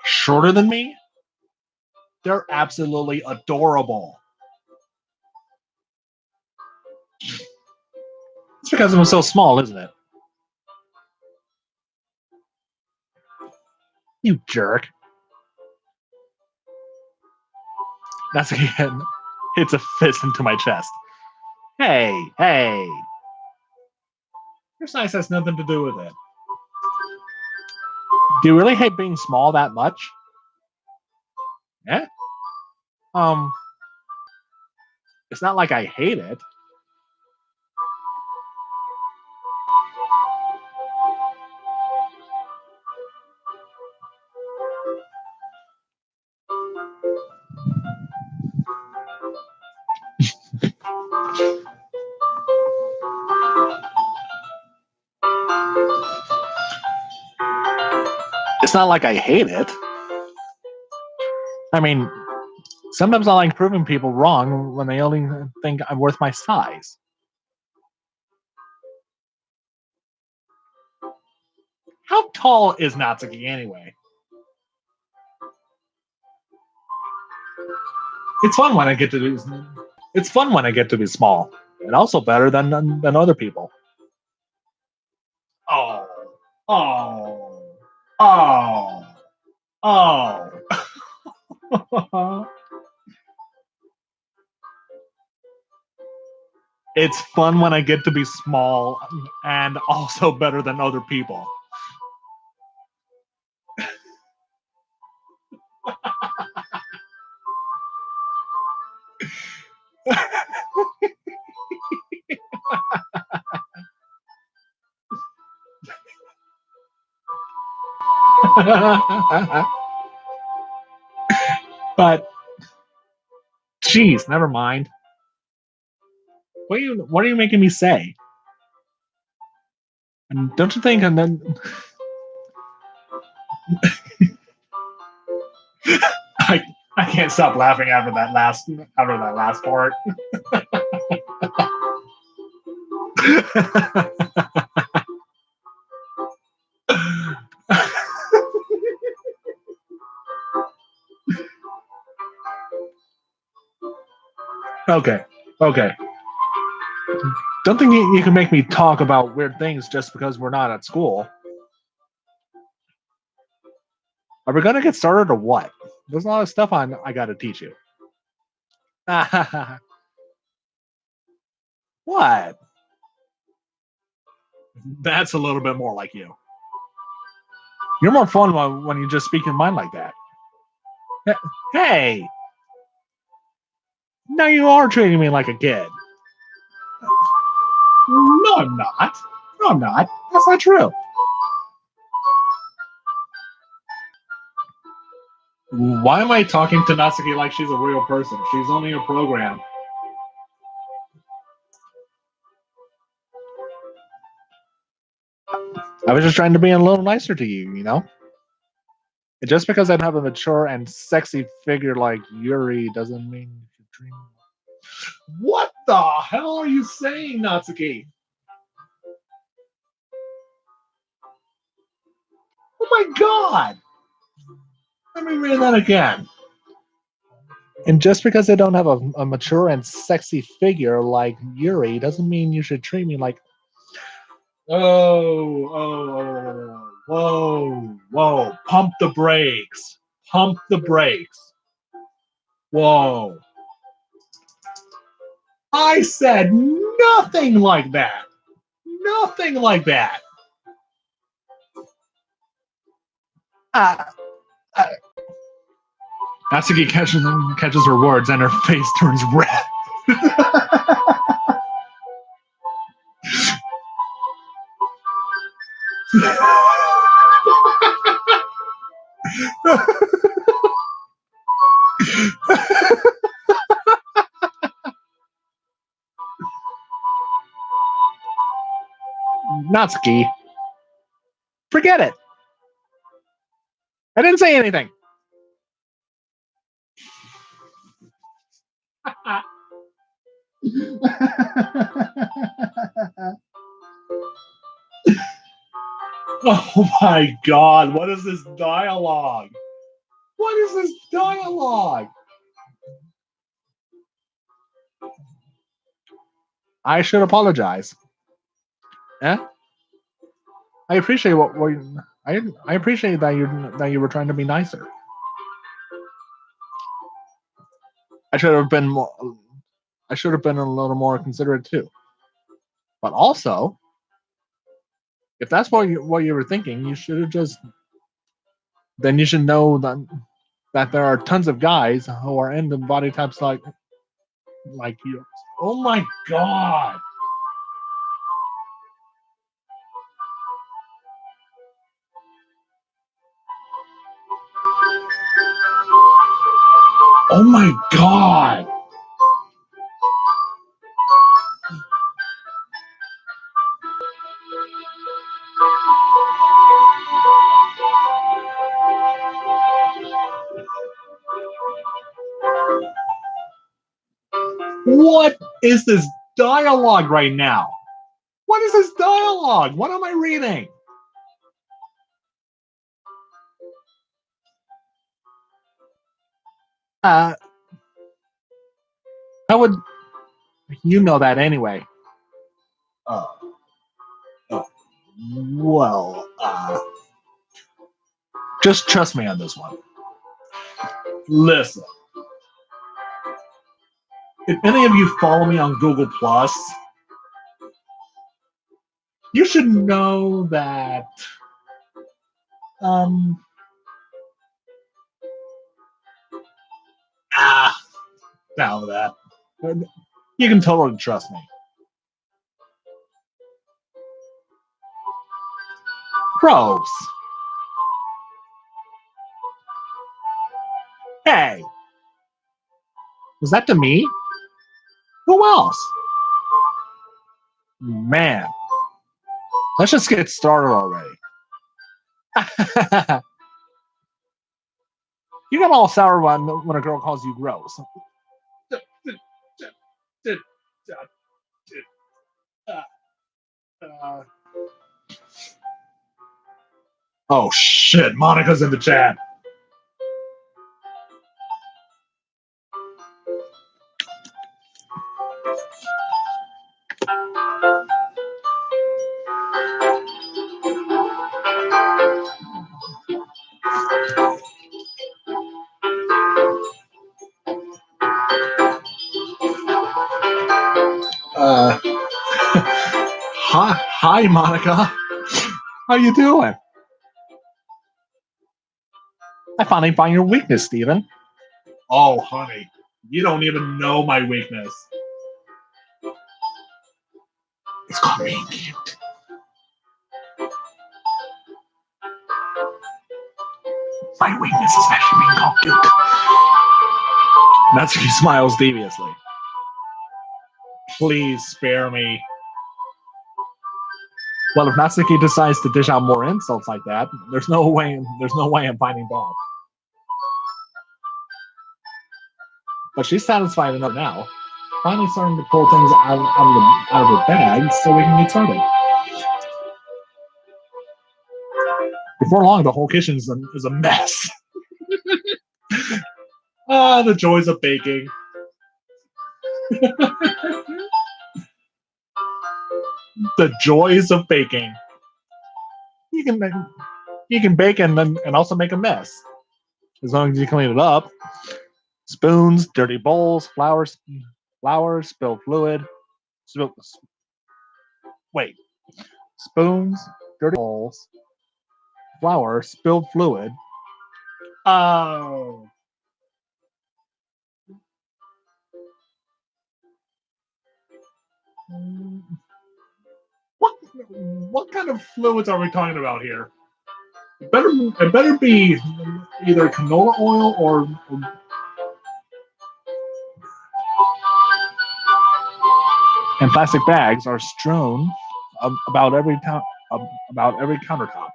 shorter than me, they're absolutely adorable. It's because I'm so small, isn't it? You jerk. That's again hits a fist into my chest. Hey. Your size has nothing to do with it. Do you really hate being small that much? Yeah. It's not like I hate it. It's not like I hate it. I mean, sometimes I like proving people wrong when they only think I'm worth my size. How tall is Natsuki anyway? It's fun when I get to be. It's fun when I get to be small, and also better than other people. Oh, oh, oh, oh. It's fun when I get to be small and also better than other people. But, geez, never mind. What are you making me say? And don't you think? And then I I can't stop laughing after that last part. Okay, okay. Don't think you can make me talk about weird things just because we're not at school. Are we gonna get started or what? There's a lot of stuff I got to teach you. What? That's a little bit more like you. You're more fun when you just speak your mind like that. Hey, now you are treating me like a kid. No, I'm not. No, I'm not. That's not true. Why am I talking to Natsuki like she's a real person? She's only a program. I was just trying to be a little nicer to you, you know? Just because I'd have a mature and sexy figure like Yuri doesn't mean you should dream. What the hell are you saying, Natsuki? Oh my god! Let me read that again. And just because I don't have a mature and sexy figure like Yuri doesn't mean you should treat me like. Whoa. Pump the brakes. Pump the brakes. Whoa. I said nothing like that. Nothing like that. Uh, uh, Natsuki catches her words and her face turns red. Natsuki, forget it. I didn't say anything. Oh my god, what is this dialogue? What is this dialogue? I should apologize. Eh? I appreciate I appreciate that you were trying to be nicer. I should have been more, I should have been a little more considerate too. But also, if that's what you were thinking, you should have just then you should know that there are tons of guys who are into body types like you. Oh my god. Oh my god. What is this dialogue right now? What is this dialogue? What am I reading? Uh, how would you know that anyway? Uh, uh, just trust me on this one. Listen, if any of you follow me on Google Plus, you should know that um ah down with that. You can totally trust me. Gross. Was that to me? Who else? Man, let's just get started already. You get all sour when a girl calls you gross. Oh shit, Monica's in the chat. Hi, Monica. How you doing? I finally find your weakness, Steven. Oh, honey, you don't even know my weakness. It's called being cute. My weakness is actually being called cute. Natsuki smiles deviously. Please spare me. Well, if Natsuki decides to dish out more insults like that, there's no way I'm fighting back. But she's satisfied enough now. Finally starting to pull things out of her bag so we can get started. Before long, the whole kitchen is a mess. The joys of baking. The joys of baking. You can bake and also make a mess as long as you clean it up. Spoons, dirty bowls, flowers, spilled fluid. Wait. Spoons, dirty bowls, flour, spilled fluid. Oh. What kind of fluids are we talking about here? It better be either canola oil or and plastic bags are strewn about every countertop.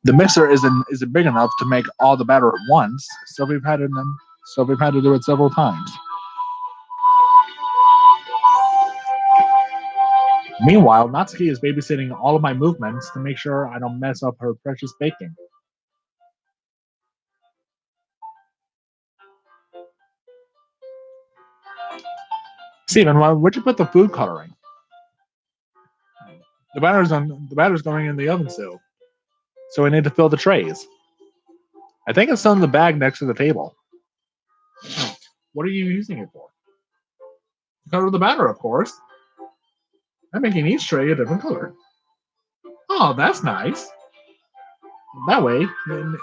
The mixer isn't big enough to make all the batter at once, so we've had to do it several times. Meanwhile, Natsuki is babysitting all of my movements to make sure I don't mess up her precious baking. Steven, where'd you put the food coloring? The batter's going in the oven still, so we need to fill the trays. I think it's still in the bag next to the table. What are you using it for? To color the batter, of course. I'm making each tray a different color. Oh, that's nice. That way,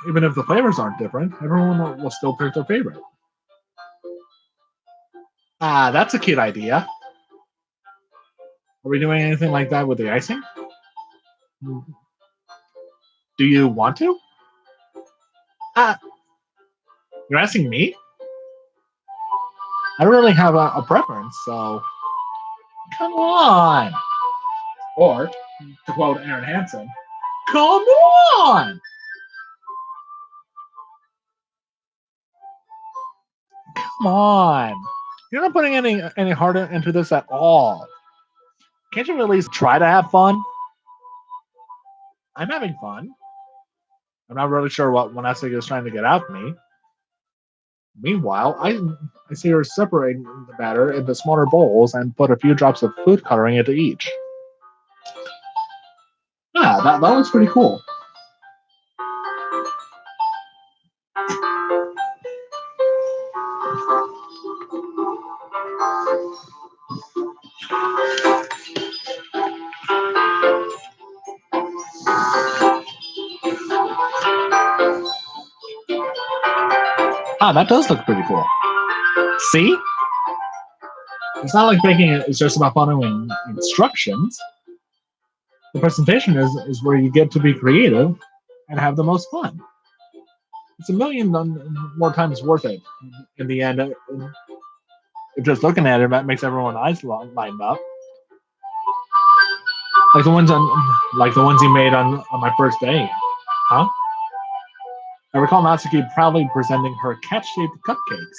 even if the flavors aren't different, everyone will still pick their favorite. Ah, that's a cute idea. Are we doing anything like that with the icing? Do you want to? You're asking me? I don't really have a preference, so come on. Or, to quote Aaron Hansen, come on! Come on. You're not putting any heart into this at all. Can't you at least try to have fun? I'm having fun. I'm not really sure what Monastic is trying to get out of me. Meanwhile, I see her separating the batter into smaller bowls and put a few drops of food coloring into each. Yeah, that looks pretty cool. That does look pretty cool. See? It's not like baking is just about following instructions. The presentation is where you get to be creative and have the most fun. It's a million more times worth it in the end. If just looking at it, that makes everyone's eyes line up. Like the ones he made on my first day. Huh? I recall Natsuki proudly presenting her cat-shaped cupcakes.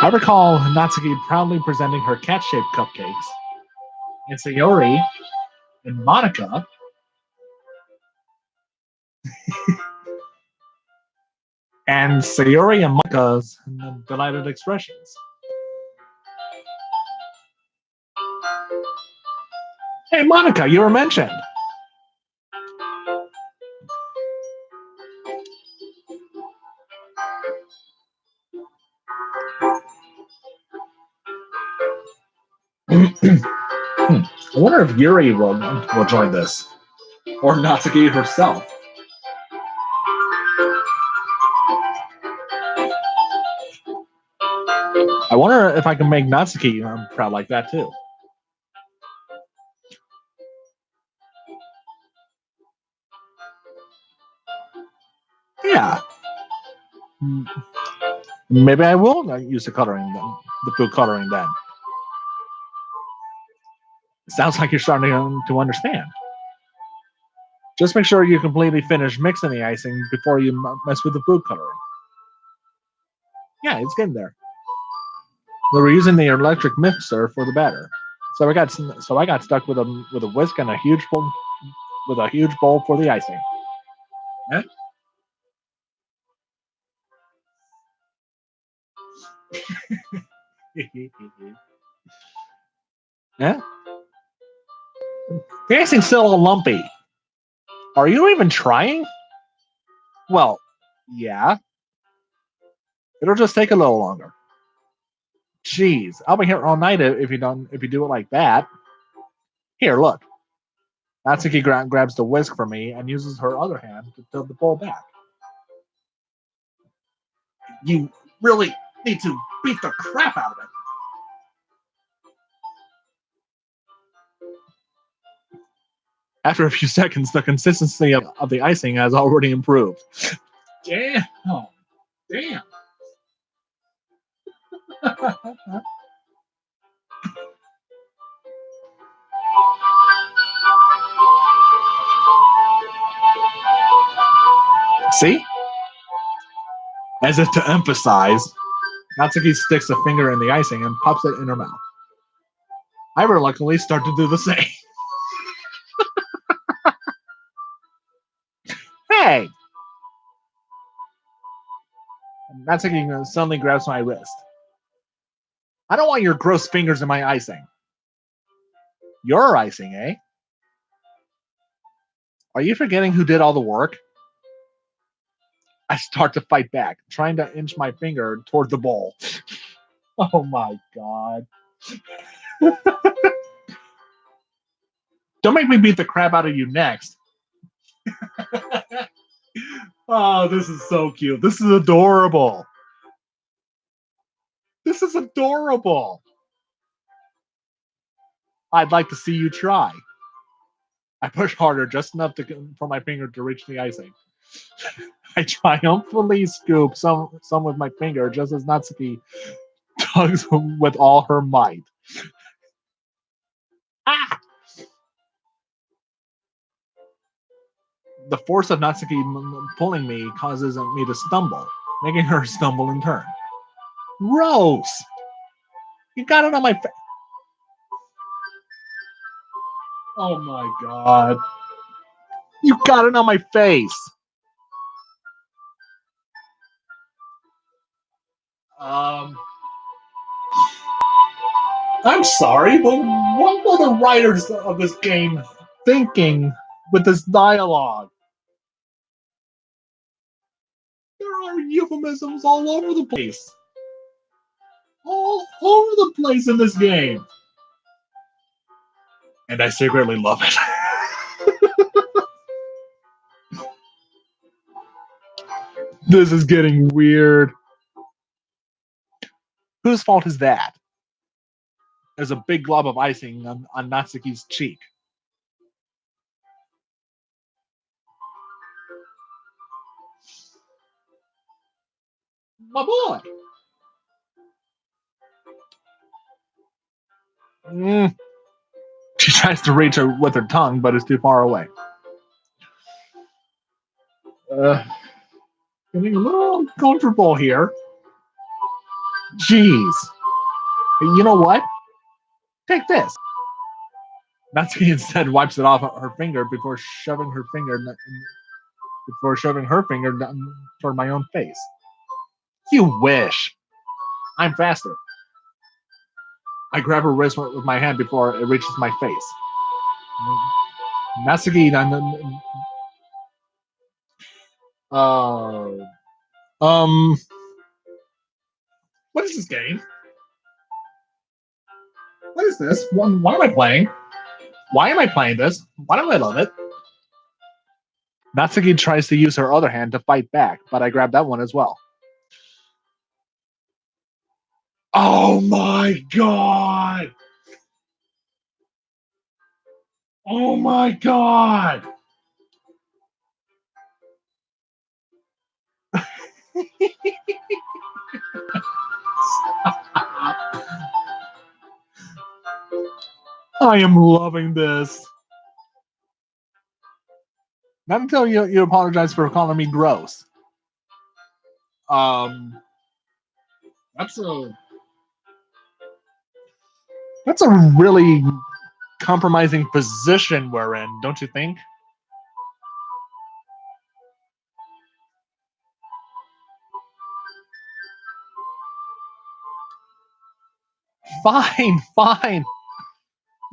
I recall Natsuki proudly presenting her cat-shaped cupcakes, and Sayori and Monica Monica's delighted expressions. Hey, Monica, you were mentioned. I wonder if Yuri will join this, or Natsuki herself. I wonder if I can make Natsuki proud like that too. Yeah. Maybe I will use the food coloring then. Sounds like you're starting to understand. Just make sure you completely finish mixing the icing before you mess with the food coloring. Yeah, it's getting there. We were using the electric mixer for the batter, so I got stuck with a whisk and a huge bowl for the icing. Eh? Yeah. The icing's still a lumpy. Are you even trying? Well, yeah. It'll just take a little longer. Jeez, I'll be here all night if you do it like that. Here, look. Natsuki grabs the whisk for me and uses her other hand to fill the bowl back. You really need to beat the crap out of it. After a few seconds, the consistency of the icing has already improved. Damn. Oh, damn. See? As if to emphasize, Natsuki sticks a finger in the icing and pops it in her mouth. I reluctantly start to do the same. Hey! Natsuki suddenly grabs my wrist. I don't want your gross fingers in my icing. Your icing, eh? Are you forgetting who did all the work? I start to fight back, trying to inch my finger toward the bowl. Oh my god. Don't make me beat the crap out of you next. Oh, this is so cute. This is adorable. This is adorable. I'd like to see you try. I push harder, just enough for my finger to reach the icing. I triumphantly scoop some with my finger, just as Natsuki tugs with all her might. Ah! The force of Natsuki pulling me causes me to stumble, making her stumble in turn. Gross! You got it on my face. Oh my god. You got it on my face. I'm sorry, but what were the writers of this game thinking with this dialogue? There are euphemisms all over the place. All over the place in this game. And I secretly love it. This is getting weird. Whose fault is that? There's a big glob of icing on Natsuki's cheek. My boy! She tries to reach her with her tongue, but it's too far away. Getting a little uncomfortable here. Jeez. You know what? Take this. Natsuki instead wipes it off her finger before shoving her finger toward my own face. You wish. I'm faster. I grab her wrist with my hand before it reaches my face. Natsuki, what is this game? What is this? What am I playing? Why am I playing this? Why do I love it? Natsuki tries to use her other hand to fight back, but I grab that one as well. Oh my god! Oh my god! I am loving this. Not until you apologize for calling me gross. Um, that's a really compromising position we're in, don't you think? Fine, fine.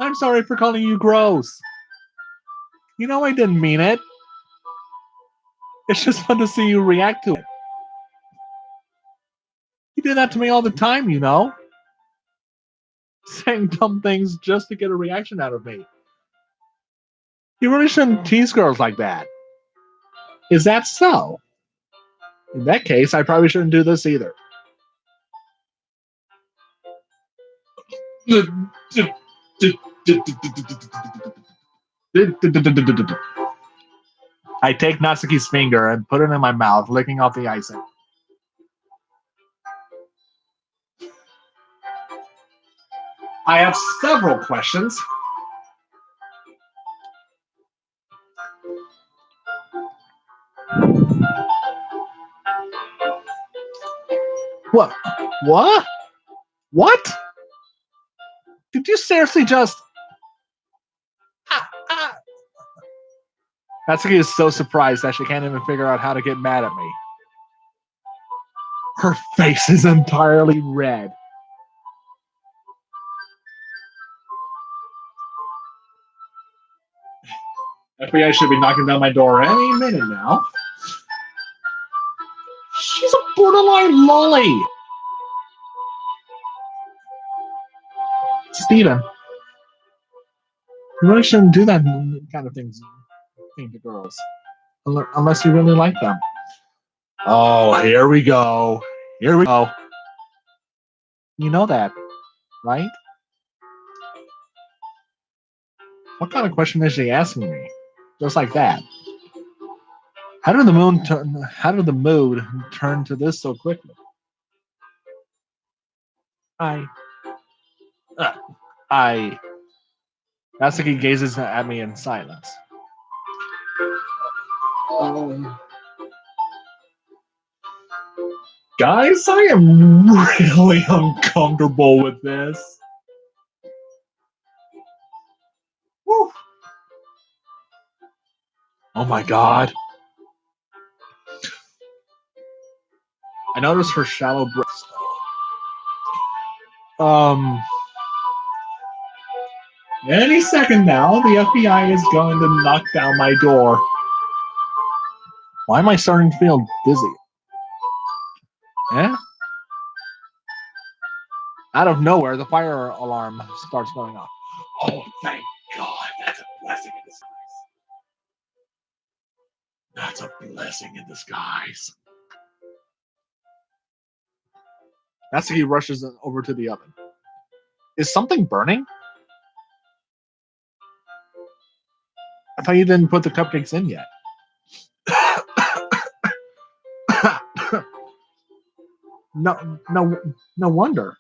I'm sorry for calling you gross. You know I didn't mean it. It's just fun to see you react to it. You do that to me all the time, you know? Saying dumb things just to get a reaction out of me. You really shouldn't tease girls like that. Is that so? In that case, I probably shouldn't do this either. I take Natsuki's finger and put it in my mouth, licking off the icing. I have several questions. What? What? What? Did you seriously just... Natsuki is so surprised that she can't even figure out how to get mad at me. Her face is entirely red. FBI should be knocking down my door any minute now. She's a borderline lolly. Steven, you really shouldn't do that kind of thing to girls. Unless you really like them. Oh, here we go. Here we go. You know that, right? What kind of question is she asking me? Just like that. How did the mood turn to this so quickly? I. I. Natsuki gazes at me in silence. Guys, I am really uncomfortable with this. Woo. Oh my god. I noticed her shallow breasts. Any second now, the FBI is going to knock down my door. Why am I starting to feel dizzy? Eh? Out of nowhere, the fire alarm starts going off. Oh, thank God. That's a blessing in disguise. That's a blessing in disguise. Natsuki rushes over to the oven. Is something burning? I thought you didn't put the cupcakes in yet. No wonder.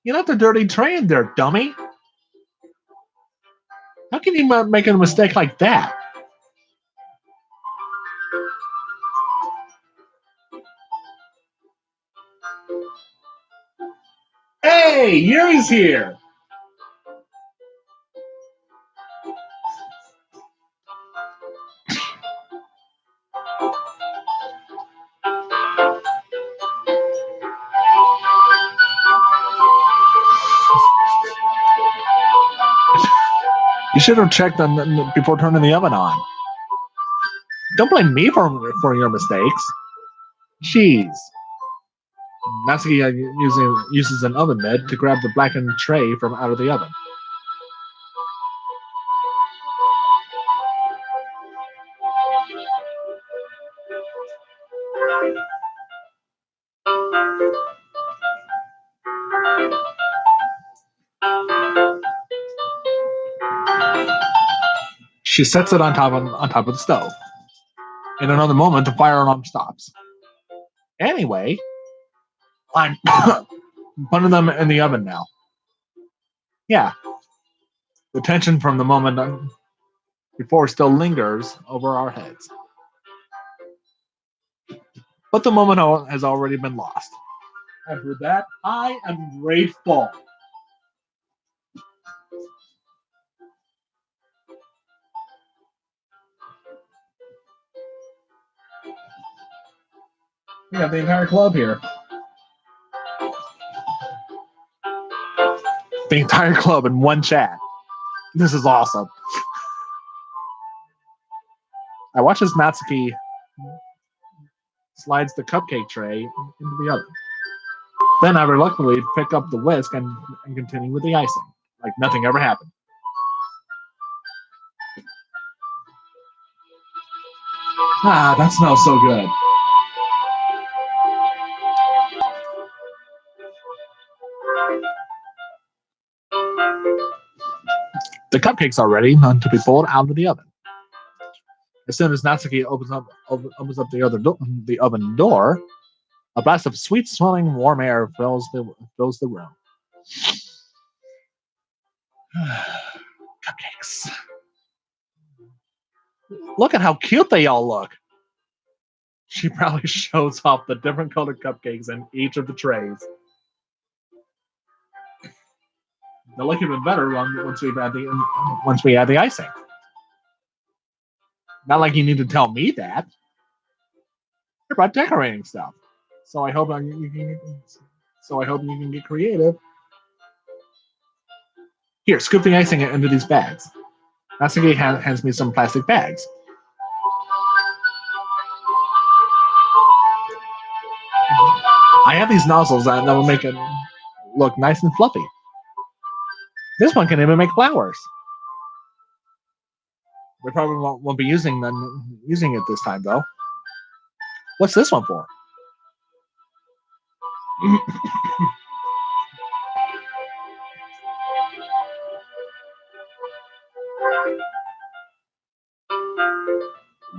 You left a dirty tray in there, dummy. How can you make a mistake like that? Hey, Yuri's here. You should have checked them before turning the oven on. Don't blame me for your mistakes. Jeez. Natsuki uses an oven mitt to grab the blackened tray from out of the oven. She sets it on top of the stove. In another moment, the fire alarm stops. Anyway, I'm putting them in the oven now. Yeah, the tension from the moment before still lingers over our heads. But the moment has already been lost. And for that, I am grateful. We have the entire club here. The entire club in one chat. This is awesome. I watch as Natsuki slides the cupcake tray into the oven. Then I reluctantly pick up the whisk and continue with the icing, like nothing ever happened. Ah, that smells so good. The cupcakes are ready to be pulled out of the oven. As soon as Natsuki opens up the oven door, a blast of sweet-smelling warm air fills the room. Cupcakes. Look at how cute they all look. She probably shows off the different colored cupcakes in each of the trays. They'll look even better once we add the icing. Not like you need to tell me that. You're about decorating stuff. So I hope you can get creative. Here, scoop the icing into these bags. Natsuki hands me some plastic bags. I have these nozzles that will make it look nice and fluffy. This one can even make flowers. We probably won't be using it this time, though. What's this one for?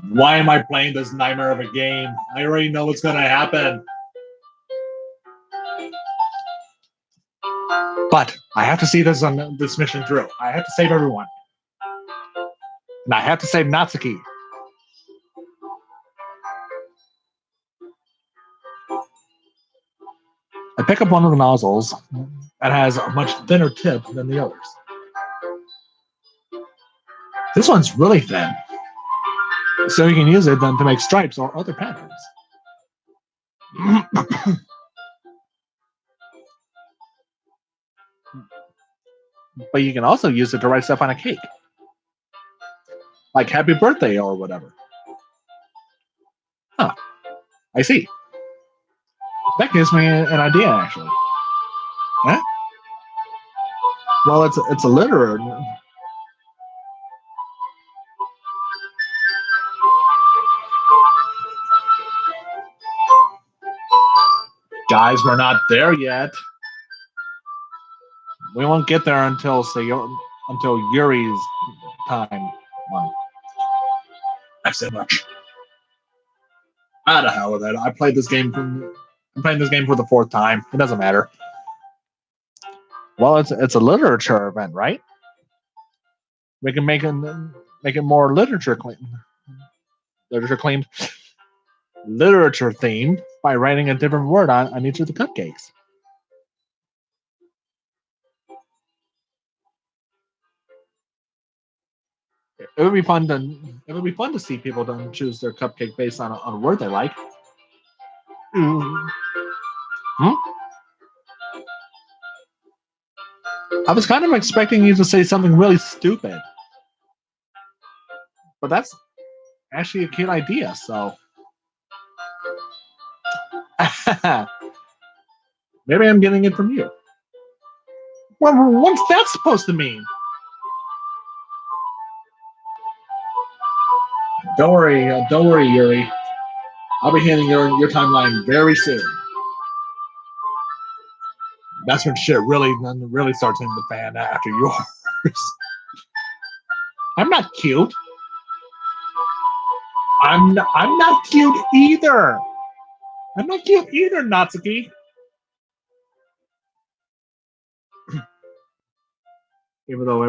Why am I playing this nightmare of a game? I already know what's going to happen. But I have to see this mission through. I have to save everyone. And I have to save Natsuki. I pick up one of the nozzles that has a much thinner tip than the others. This one's really thin, so you can use it then to make stripes or other patterns. But you can also use it to write stuff on a cake, like happy birthday or whatever. Huh, I see. That gives me an idea, actually. Huh? Well, it's a litter. Guys, we're not there yet. We won't get there until Yuri's time. Well, I've said much. Ah, the hell with it. I'm playing this game for the fourth time. It doesn't matter. Well, it's a literature event, right? We can make it more literature themed by writing a different word on each of the cupcakes. It would be fun to see people choose their cupcake based on a word they like. Hmm? I was kind of expecting you to say something really stupid, but that's actually a cute idea. So maybe I'm getting it from you. Well, what's that supposed to mean? Don't worry, Yuri. I'll be hitting your timeline very soon. That's when shit really starts hitting the fan after yours. I'm not cute. I'm not cute either. I'm not cute either, Natsuki. Even though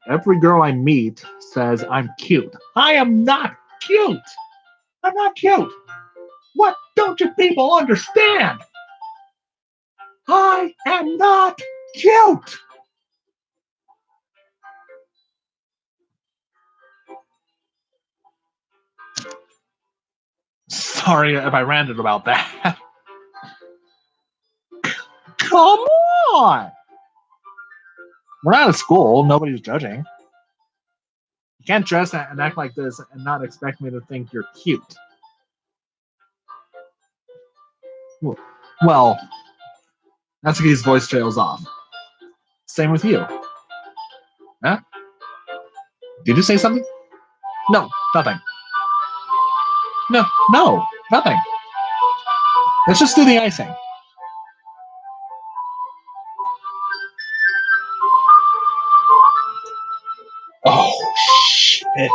every girl I meet says I'm cute. I am not cute. I'm not cute. What don't you people understand? I am not cute. Sorry if I ranted about that. Come on. We're not at school. Nobody's judging. You can't dress and act like this and not expect me to think you're cute. Well, Natsuki's voice trails off. Same with you. Huh? Did you say something? No, nothing. No, nothing. Let's just do the icing. Oh, shit.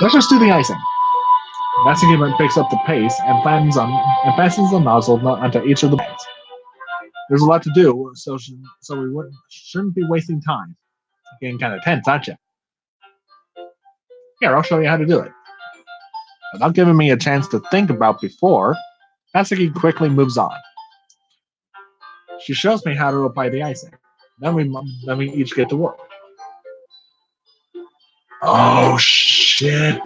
Let's just do the icing. Natsuki picks up the pace and fastens the nozzle onto each of the bags. There's a lot to do, so we shouldn't be wasting time. Getting kind of tense, aren't you? Here, I'll show you how to do it. Without giving me a chance to think about before, Natsuki quickly moves on. She shows me how to apply the icing. Then we each get to work. Oh shit!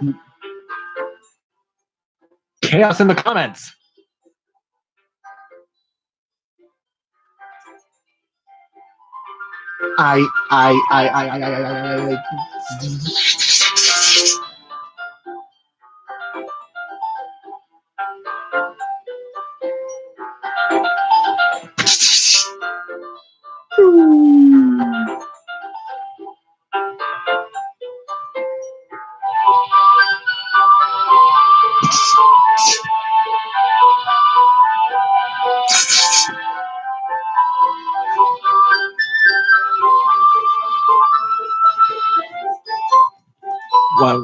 Chaos in the comments. I.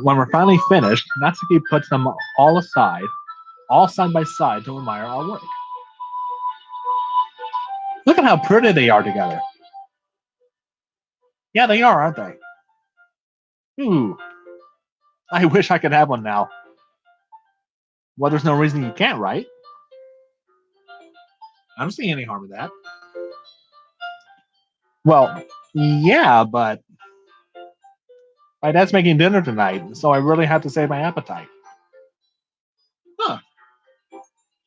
When we're finally finished, Natsuki puts them all aside, all side by side, to admire our work. Look at how pretty they are together. Yeah, they are, aren't they? Ooh, I wish I could have one now. Well, there's no reason you can't, right? I don't see any harm in that. Well, yeah, but my dad's making dinner tonight, so I really have to save my appetite. Huh.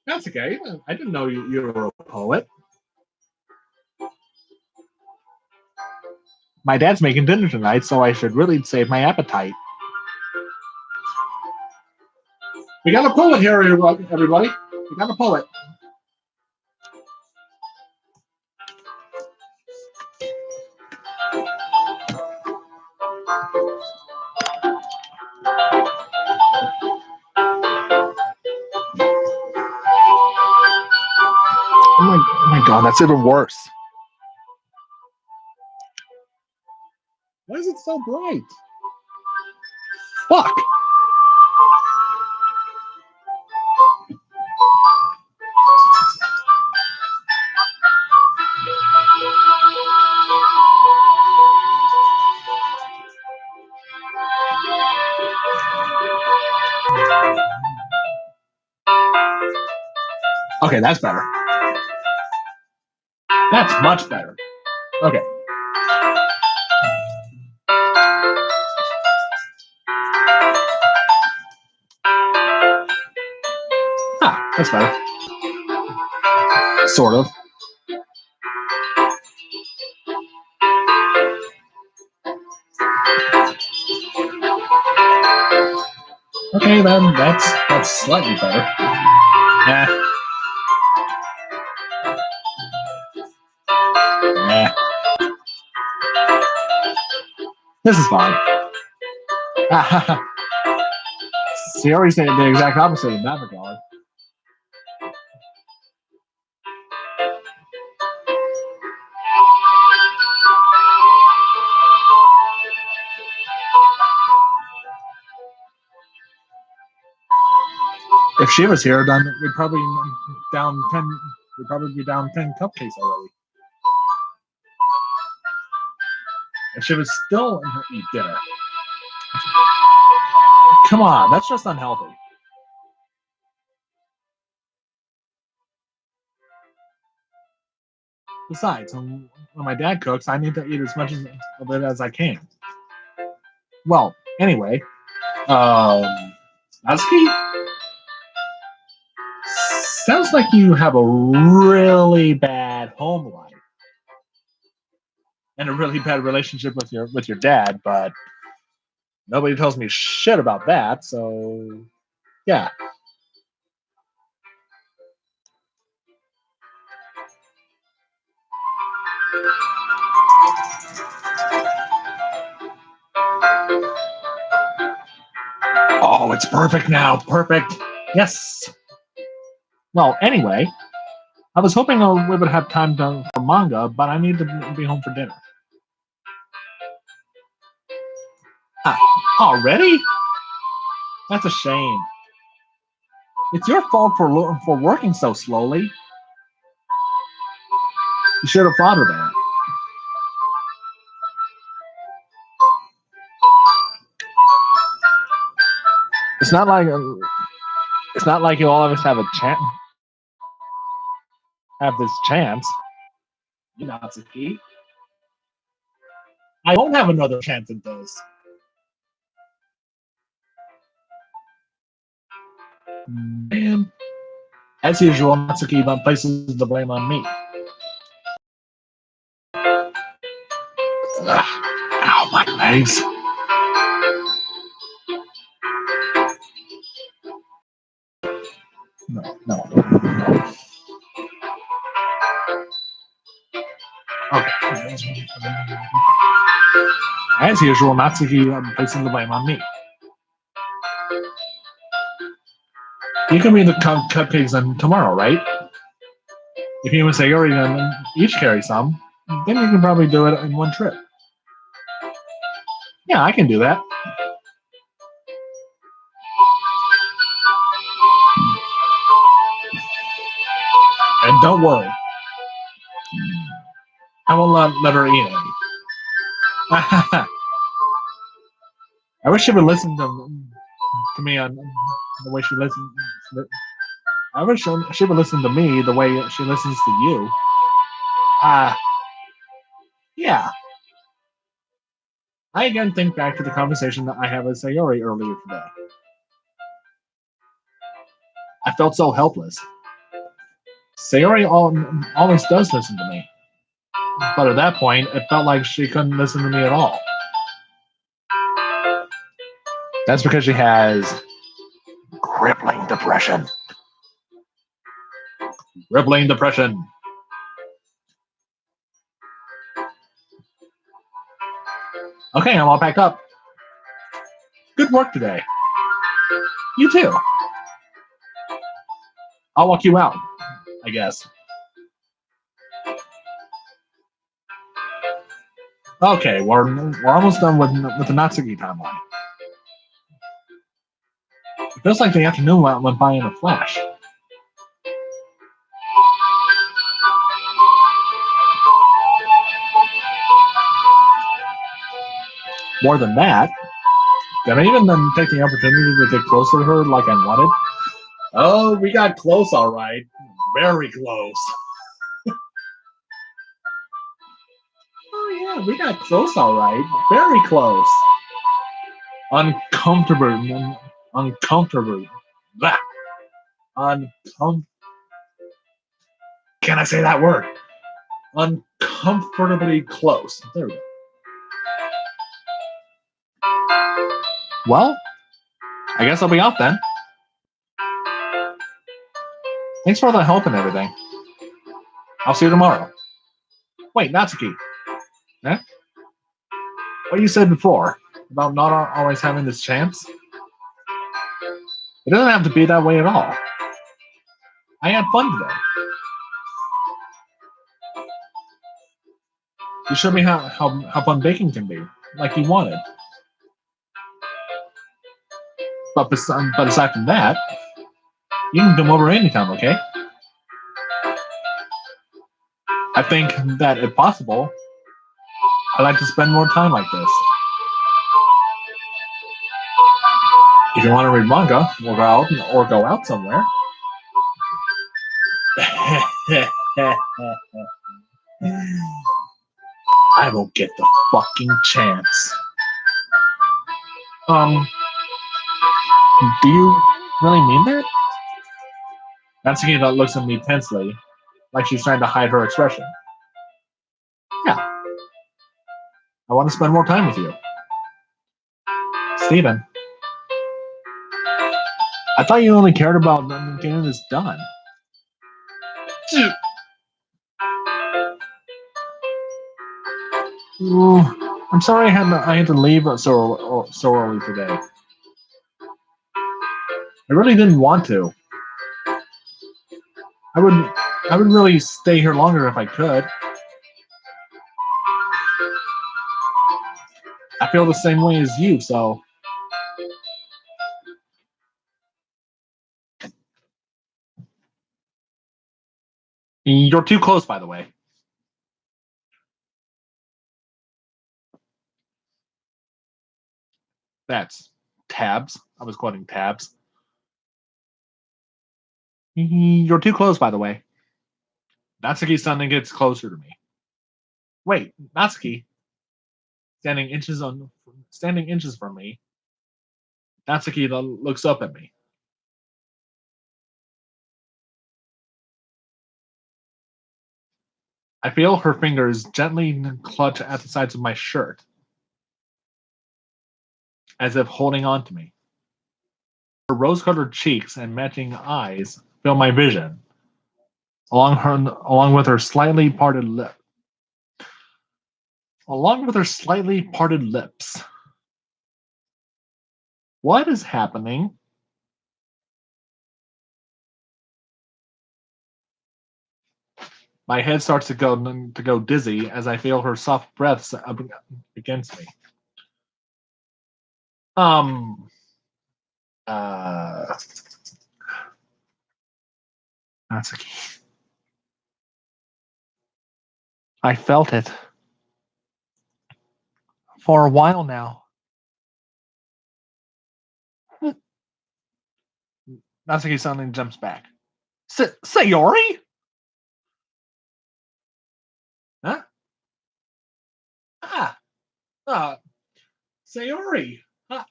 That's okay. I didn't know you were a poet. My dad's making dinner tonight, so I should really save my appetite. We got a poet here, everybody. We got a poet. Oh my god, that's even worse. Why is it so bright? Fuck! Okay, that's better. That's much better. Okay. Ah, that's better. Sort of. Okay, then that's slightly better. Nah. Nah. This is fine. Sierra's saying the exact opposite in that regard. If she was here, then we'd probably down 10. We'd probably be down 10 cupcakes already. If she was still in her eat dinner. Come on, that's just unhealthy. Besides, when my dad cooks, I need to eat as much of it as I can. Well, anyway, Natsuki, sounds like you have a really bad home life and a really bad relationship with your dad, but nobody tells me shit about that, so yeah. Oh, it's perfect now. Perfect. Yes. Well, anyway, I was hoping we would have time for manga, but I need to be home for dinner. Ah, already? That's a shame. It's your fault for working so slowly. You should have thought of that. It's not like you always have a chance. Have this chance. You know, Natsuki. I won't have another chance at this. Man, as usual, Natsuki places the blame on me. Ugh. Ow, my legs. No. Okay. As usual, Natsuki placing the blame on me. You can bring the cupcakes on tomorrow, right? If you and Sayori each carry some, then you can probably do it in one trip. Yeah, I can do that. And don't worry, I won't let her eat any. I wish she would listen to me on the way she listens. I wish she would listen to me the way she listens to you. Yeah. I again think back to the conversation that I had with Sayori earlier today. I felt so helpless. Sayori always does listen to me. But at that point, it felt like she couldn't listen to me at all. That's because she has crippling depression. Crippling depression. Okay, I'm all packed up. Good work today. You too. I'll walk you out, I guess. Okay, we're almost done with the Natsuki timeline. It feels like the afternoon went by in a flash. More than that, did I even then take the opportunity to get closer to her like I wanted? Oh, we got close, all right. Very close. Oh yeah, we got close, all right. Very close. Uncomfortable. Uncomfortable. Blah. Uncom. Can I say that word? Uncomfortably close. There we go. Well, I guess I'll be off then. Thanks for all the help and everything. I'll see you tomorrow. Wait, Natsuki. Eh? What you said before about not always having this chance? It doesn't have to be that way at all. I had fun today. You showed me how fun baking can be, like you wanted. But aside from that, you can come over anytime, okay? I think that if possible, I'd like to spend more time like this. If you want to read manga, we'll go out or go out somewhere. I won't get the fucking chance. Do you really mean that? Natsuki looks at me tensely, like she's trying to hide her expression. Yeah, I want to spend more time with you. Steven, I thought you only cared about getting this done. Ooh, I'm sorry I had to leave so early today. I really didn't want to. I would really stay here longer if I could. I feel the same way as you, so you're too close, by the way. That's tabs. I was quoting tabs. You're too close, by the way. Natsuki's suddenly gets closer to me. Wait, Natsuki, standing inches from me. Natsuki looks up at me. I feel her fingers gently clutch at the sides of my shirt, as if holding on to me. Her rose-colored cheeks and matching eyes fill my vision, along with her slightly parted lip. Along with her slightly parted lips. What is happening? My head starts to go dizzy as I feel her soft breaths up against me. Um. Natsuki. I felt it. For a while now. Natsuki suddenly jumps back. Sayori? Huh? Ah. Uh, Sayori. Hi.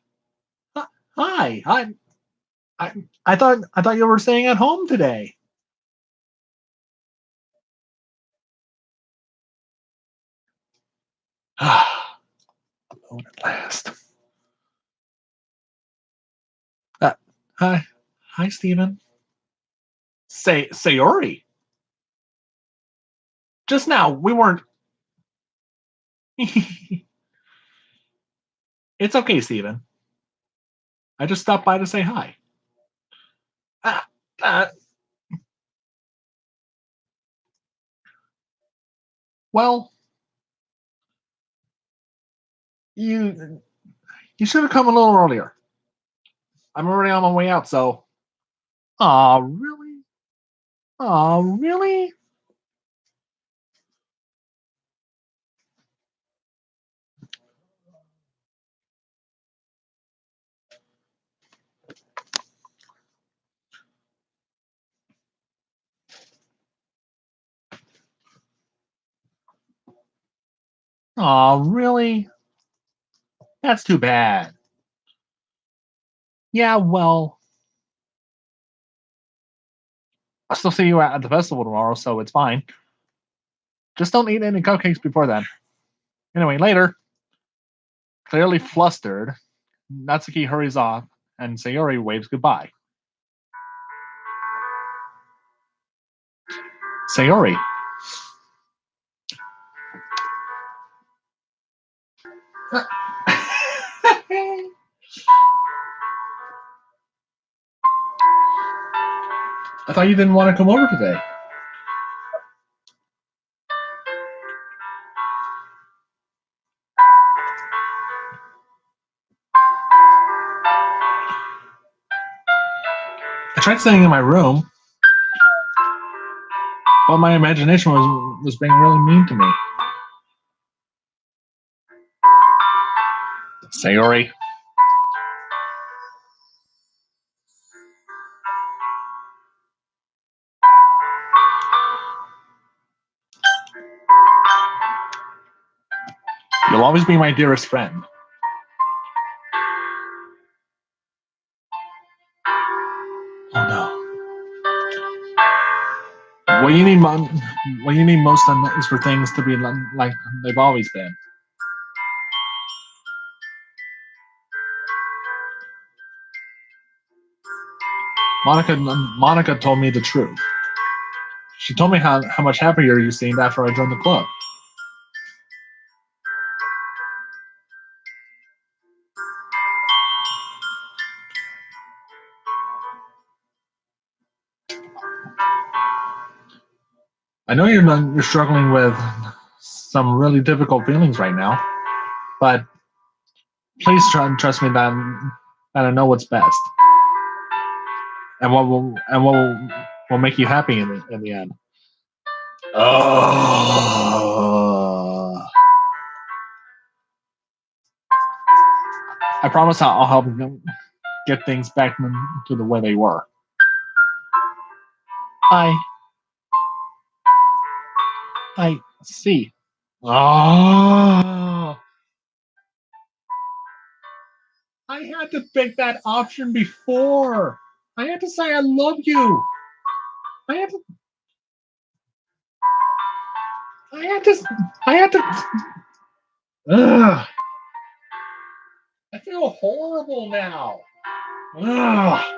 Hi. I, I thought you were staying at home today. Alone at last. Uh, hi. Hi, Steven. Sayori. Just now, we weren't. It's okay, Steven. I just stopped by to say hi. Uh, uh, well, You should have come a little earlier. I'm already on my way out, so. Aw, really? Aw, really? Aw, really? That's too bad. Yeah, well, I'll still see you at the festival tomorrow, so it's fine. Just don't eat any cupcakes before then. Anyway, later. Clearly flustered, Natsuki hurries off, and Sayori waves goodbye. Sayori. I thought you didn't want to come over today. I tried staying in my room, but my imagination was being really mean to me. Sayori. You'll always be my dearest friend. Oh no. What you need, what you need most is for things to be like they've always been. Monica told me the truth. She told me how much happier you seemed after I joined the club. I know you're struggling with some really difficult feelings right now, but please trust me that I know what's best and what will make you happy in the end. Oh. I promise I'll help you get things back to the way they were. I see. Oh. I had to pick that option before. I had to say I love you. I had to. I had to. I had to. Ugh. I feel horrible now. Ugh.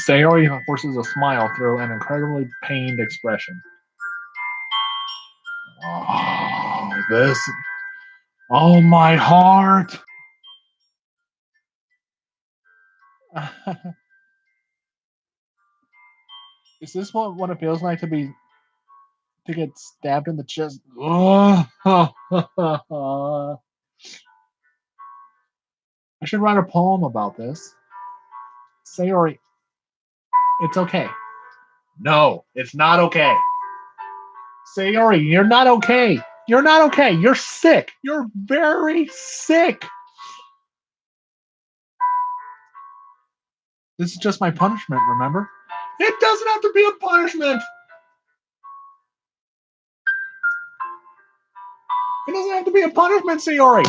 Sayori forces a smile through an incredibly pained expression. Oh, this. Oh, my heart. Is this what it feels like to get stabbed in the chest? I should write a poem about this. Sayori, it's okay. No, it's not okay. Sayori, you're not okay. You're not okay. You're sick. You're very sick. This is just my punishment, remember? It doesn't have to be a punishment. It doesn't have to be a punishment, Sayori.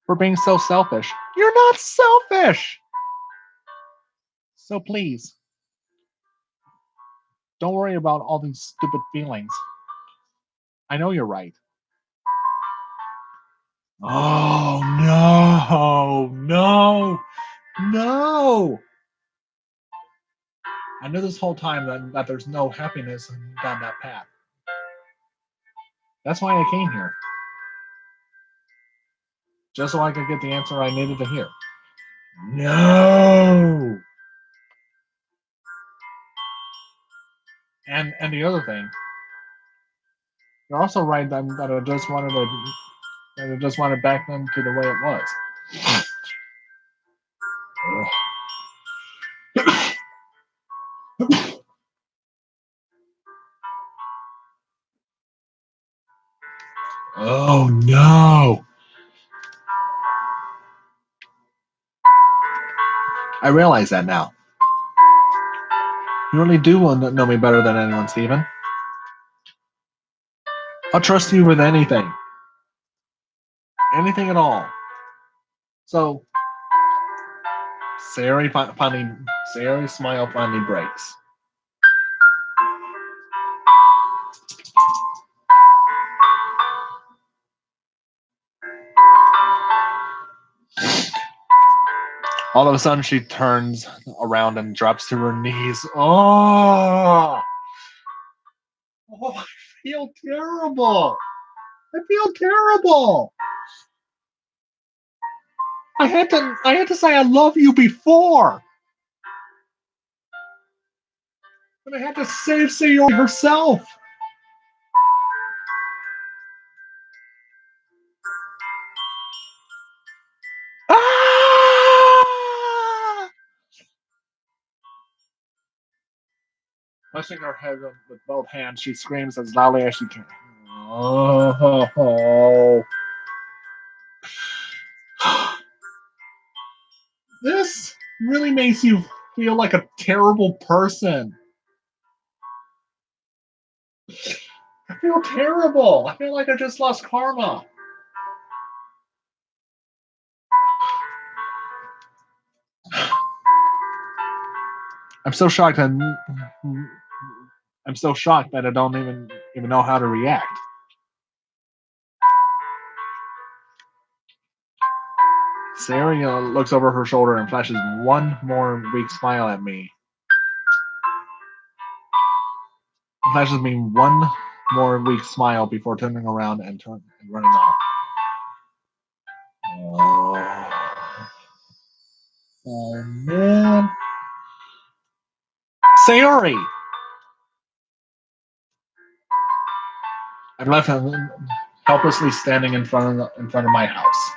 For being so selfish. You're not selfish. So please, don't worry about all these stupid feelings. I know you're right. Oh, no. I knew this whole time that there's no happiness down that path. That's why I came here. Just so I could get the answer I needed to hear. No. And the other thing, you're also right that I just wanted back then to the way it was. Oh no! I realize that now. You really do know me better than anyone, Steven. I'll trust you with anything. Anything at all. So, Sayori's smile finally breaks. All of a sudden, she turns around and drops to her knees. Oh, I feel terrible. I feel terrible. I had to say I love you before. But I had to save Sayori herself. Ah! Pushing her head with both hands, she screams as loudly as she can. Oh. This really makes you feel like a terrible person. I feel terrible. I feel like I just lost karma. I'm so shocked that I don't even know how to react. Sayori looks over her shoulder and flashes one more weak smile at me. Flashes me one more weak smile before turning around and running off. Oh man. Sayori! I'm left helplessly standing in front of my house.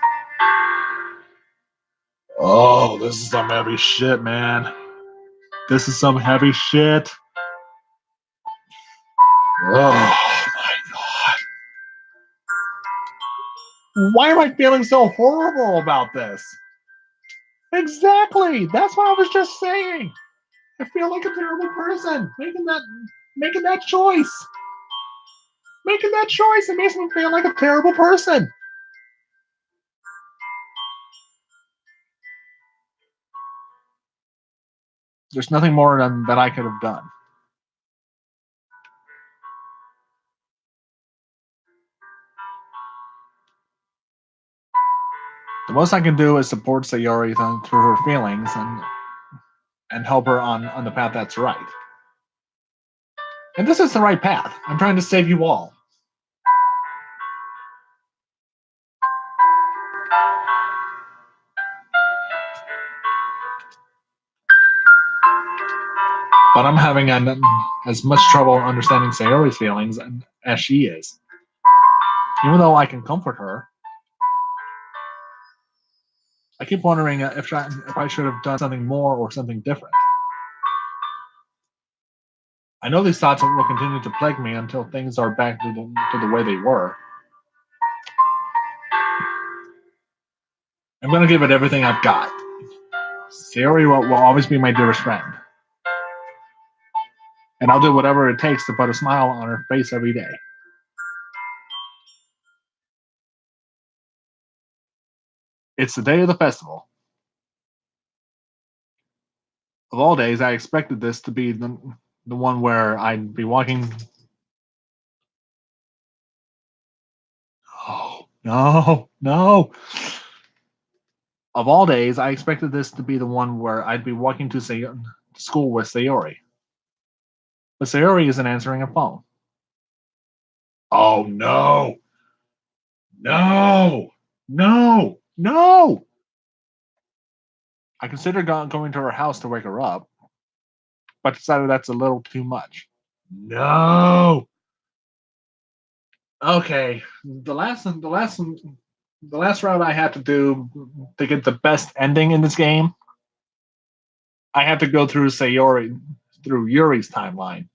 Oh, this is some heavy shit, man. This is some heavy shit. Oh my god. Why am I feeling so horrible about this? Exactly. That's what I was just saying. I feel like a terrible person making that choice. Making that choice, it makes me feel like a terrible person. There's nothing more that I could have done. The most I can do is support Sayori through her feelings and help her on the path that's right. And this is the right path. I'm trying to save you all. But I'm having as much trouble understanding Sayori's feelings as she is. Even though I can comfort her, I keep wondering if I should have done something more or something different. I know these thoughts will continue to plague me until things are back to the way they were. I'm going to give it everything I've got. Sayori will always be my dearest friend. And I'll do whatever it takes to put a smile on her face every day. It's the day of the festival. Of all days, I expected this to be the one where I'd be walking. Oh, no, no. Of all days, I expected this to be the one where I'd be walking to school with Sayori. But Sayori isn't answering a phone. Oh, no. No. No. No. I considered going to her house to wake her up, but decided that's a little too much. No. Okay, the last route I had to do to get the best ending in this game, I had to go through Yuri's timeline.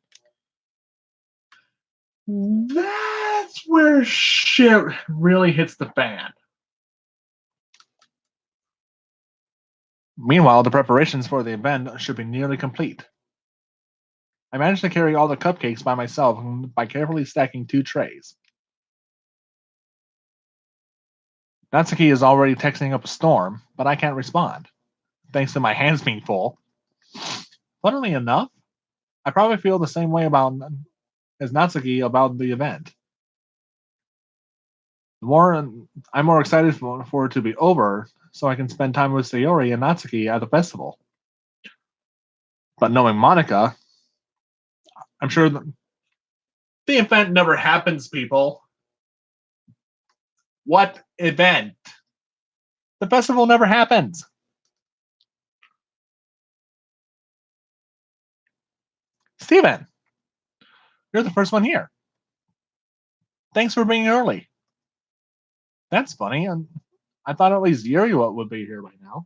That's where shit really hits the fan. Meanwhile, the preparations for the event should be nearly complete. I managed to carry all the cupcakes by myself by carefully stacking 2 trays. Natsuki is already texting up a storm, but I can't respond, thanks to my hands being full. Funnily enough, I probably feel the same way as Natsuki about the event. I'm more excited for it to be over, so I can spend time with Sayori and Natsuki at the festival. But knowing Monica, I'm sure the event never happens, people. What event? The festival never happens. Steven, you're the first one here. Thanks for being early. That's funny. I thought at least Yuri would be here by now.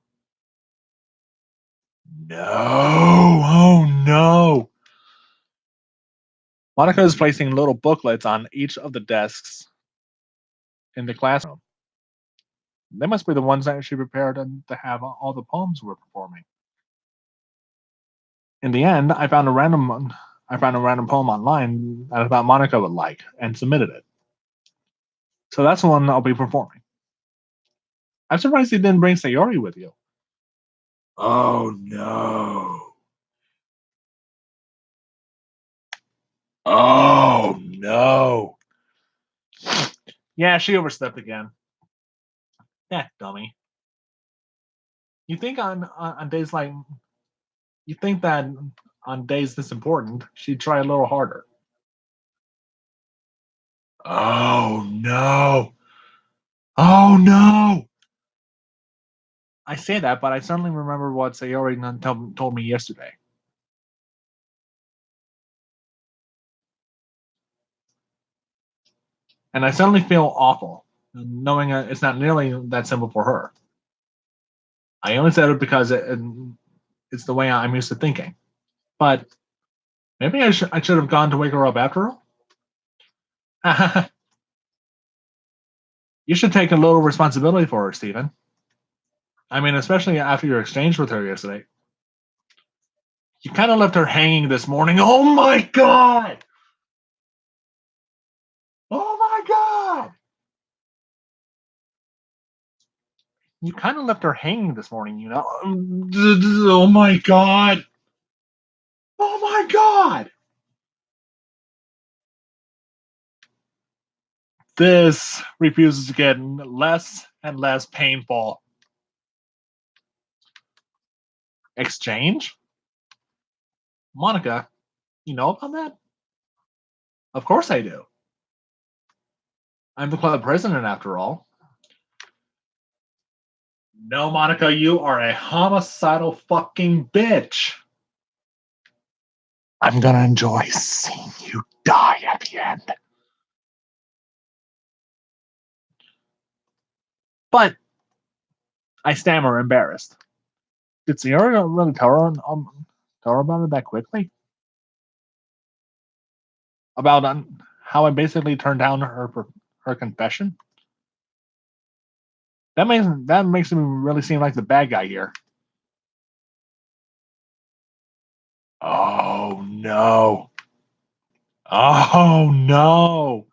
No. Oh, no. Monica is placing little booklets on each of the desks in the classroom. They must be the ones that she prepared to have all the poems we're performing. In the end, I found a random poem online that I thought Monica would like and submitted it. So that's the one I'll be performing. I'm surprised you didn't bring Sayori with you. Oh no. Oh no. Yeah, she overstepped again. Yeah, dummy. You think on days like you think that on days this important, she'd try a little harder. Oh no. Oh no. I say that, but I suddenly remember what Sayori told me yesterday. And I suddenly feel awful, knowing it's not nearly that simple for her. I only said it because it's the way I'm used to thinking. But maybe I should have gone to wake her up after all. You should take a little responsibility for her, Stephen. I mean, especially after your exchange with her yesterday. You kind of left her hanging this morning. Oh my god! Oh my god! You kind of left her hanging this morning, you know? Oh my god! Oh my god! This refuses to get less and less painful. Exchange? Monica, you know about that? Of course I do. I'm the club president after all. No, Monica, you are a homicidal fucking bitch. I'm gonna enjoy seeing you die at the end. But I stammer, embarrassed. Did Sierra really tell her about it that quickly? About how I basically turned down her confession? That makes me really seem like the bad guy here. Oh no. Oh no.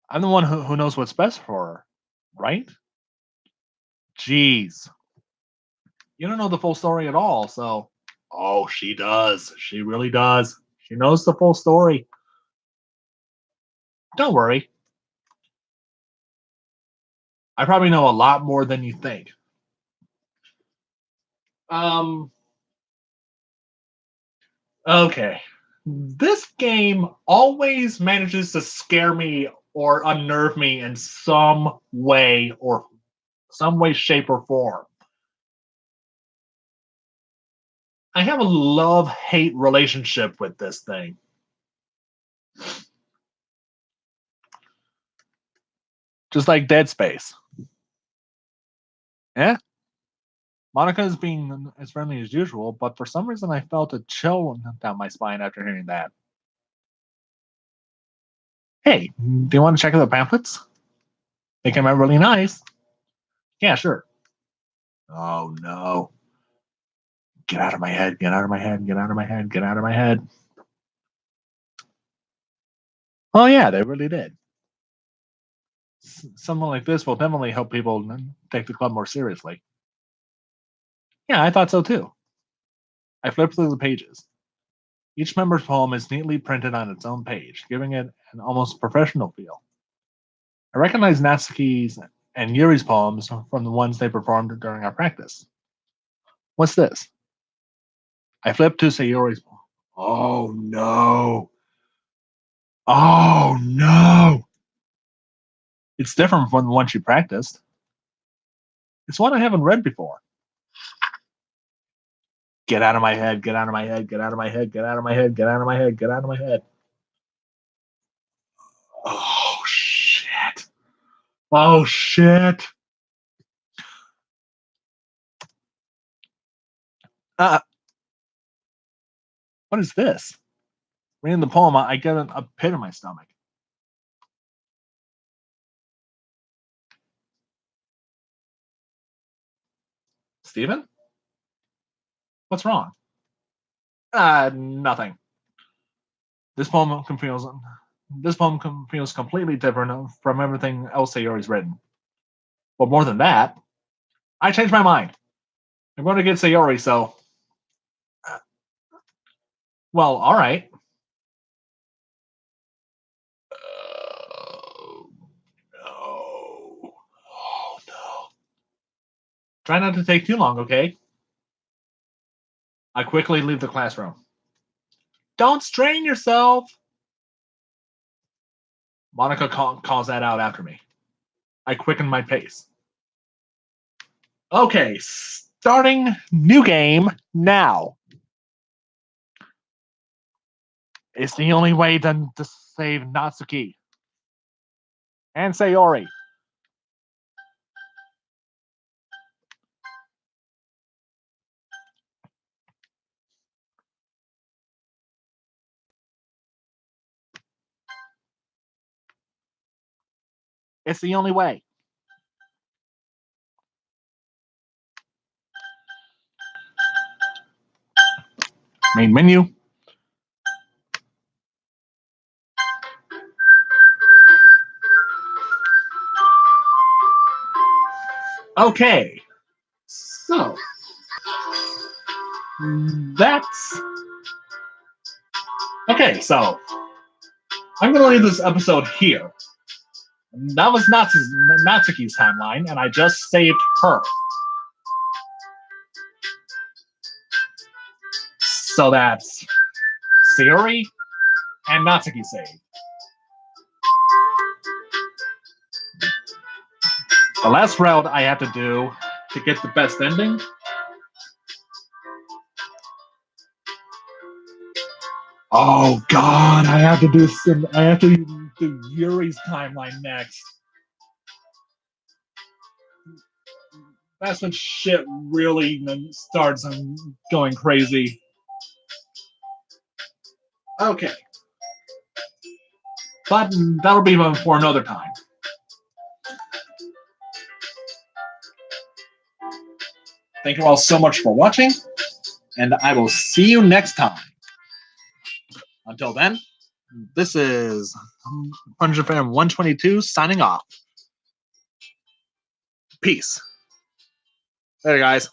I'm the one who knows what's best for her, right? Jeez. You don't know the full story at all, so. Oh, she does. She really does. She knows the full story. Don't worry. I probably know a lot more than you think. Um. Okay. This game always manages to scare me or unnerve me in some way, shape, or form. I have a love-hate relationship with this thing. Just like Dead Space. Yeah? Monica is being as friendly as usual, but for some reason I felt a chill down my spine after hearing that. Hey, do you want to check out the pamphlets? They came out really nice. Yeah, sure. Oh no. Get out of my head, get out of my head, get out of my head, get out of my head. Oh yeah, they really did. Something like this will definitely help people take the club more seriously. Yeah, I thought so too. I flipped through the pages. Each member's poem is neatly printed on its own page, giving it an almost professional feel. I recognize Natsuki's and Yuri's poems from the ones they performed during our practice. What's this? I flipped to Sayori's poem. Oh no. Oh no. It's different from the one she practiced. It's one I haven't read before. Get out of my head, get out of my head, get out of my head, get out of my head, get out of my head, get out of my head. Oh shit. Oh shit. Uh, what is this? Reading the poem, I get a pit in my stomach. Steven? What's wrong? Nothing. This poem feels completely different from everything else Sayori's written. But more than that, I changed my mind. I'm going to get Sayori, so well, all right. No. Oh no. Try not to take too long, okay? I quickly leave the classroom. Don't strain yourself. Monica calls that out after me. I quicken my pace. Okay, starting new game now. It's the only way to save Natsuki and Sayori. It's the only way. Main menu. Okay, so that's okay. So I'm going to leave this episode here. That was Natsuki's timeline, and I just saved her. So that's Sayori and Natsuki saved. The last route I have to do to get the best ending. Oh God, I have to do Yuri's timeline next. That's when shit really starts going crazy. Okay. But that'll be for another time. Thank you all so much for watching, and I will see you next time. Until then, this is Punisher Fan 122 signing off. Peace. Later, guys.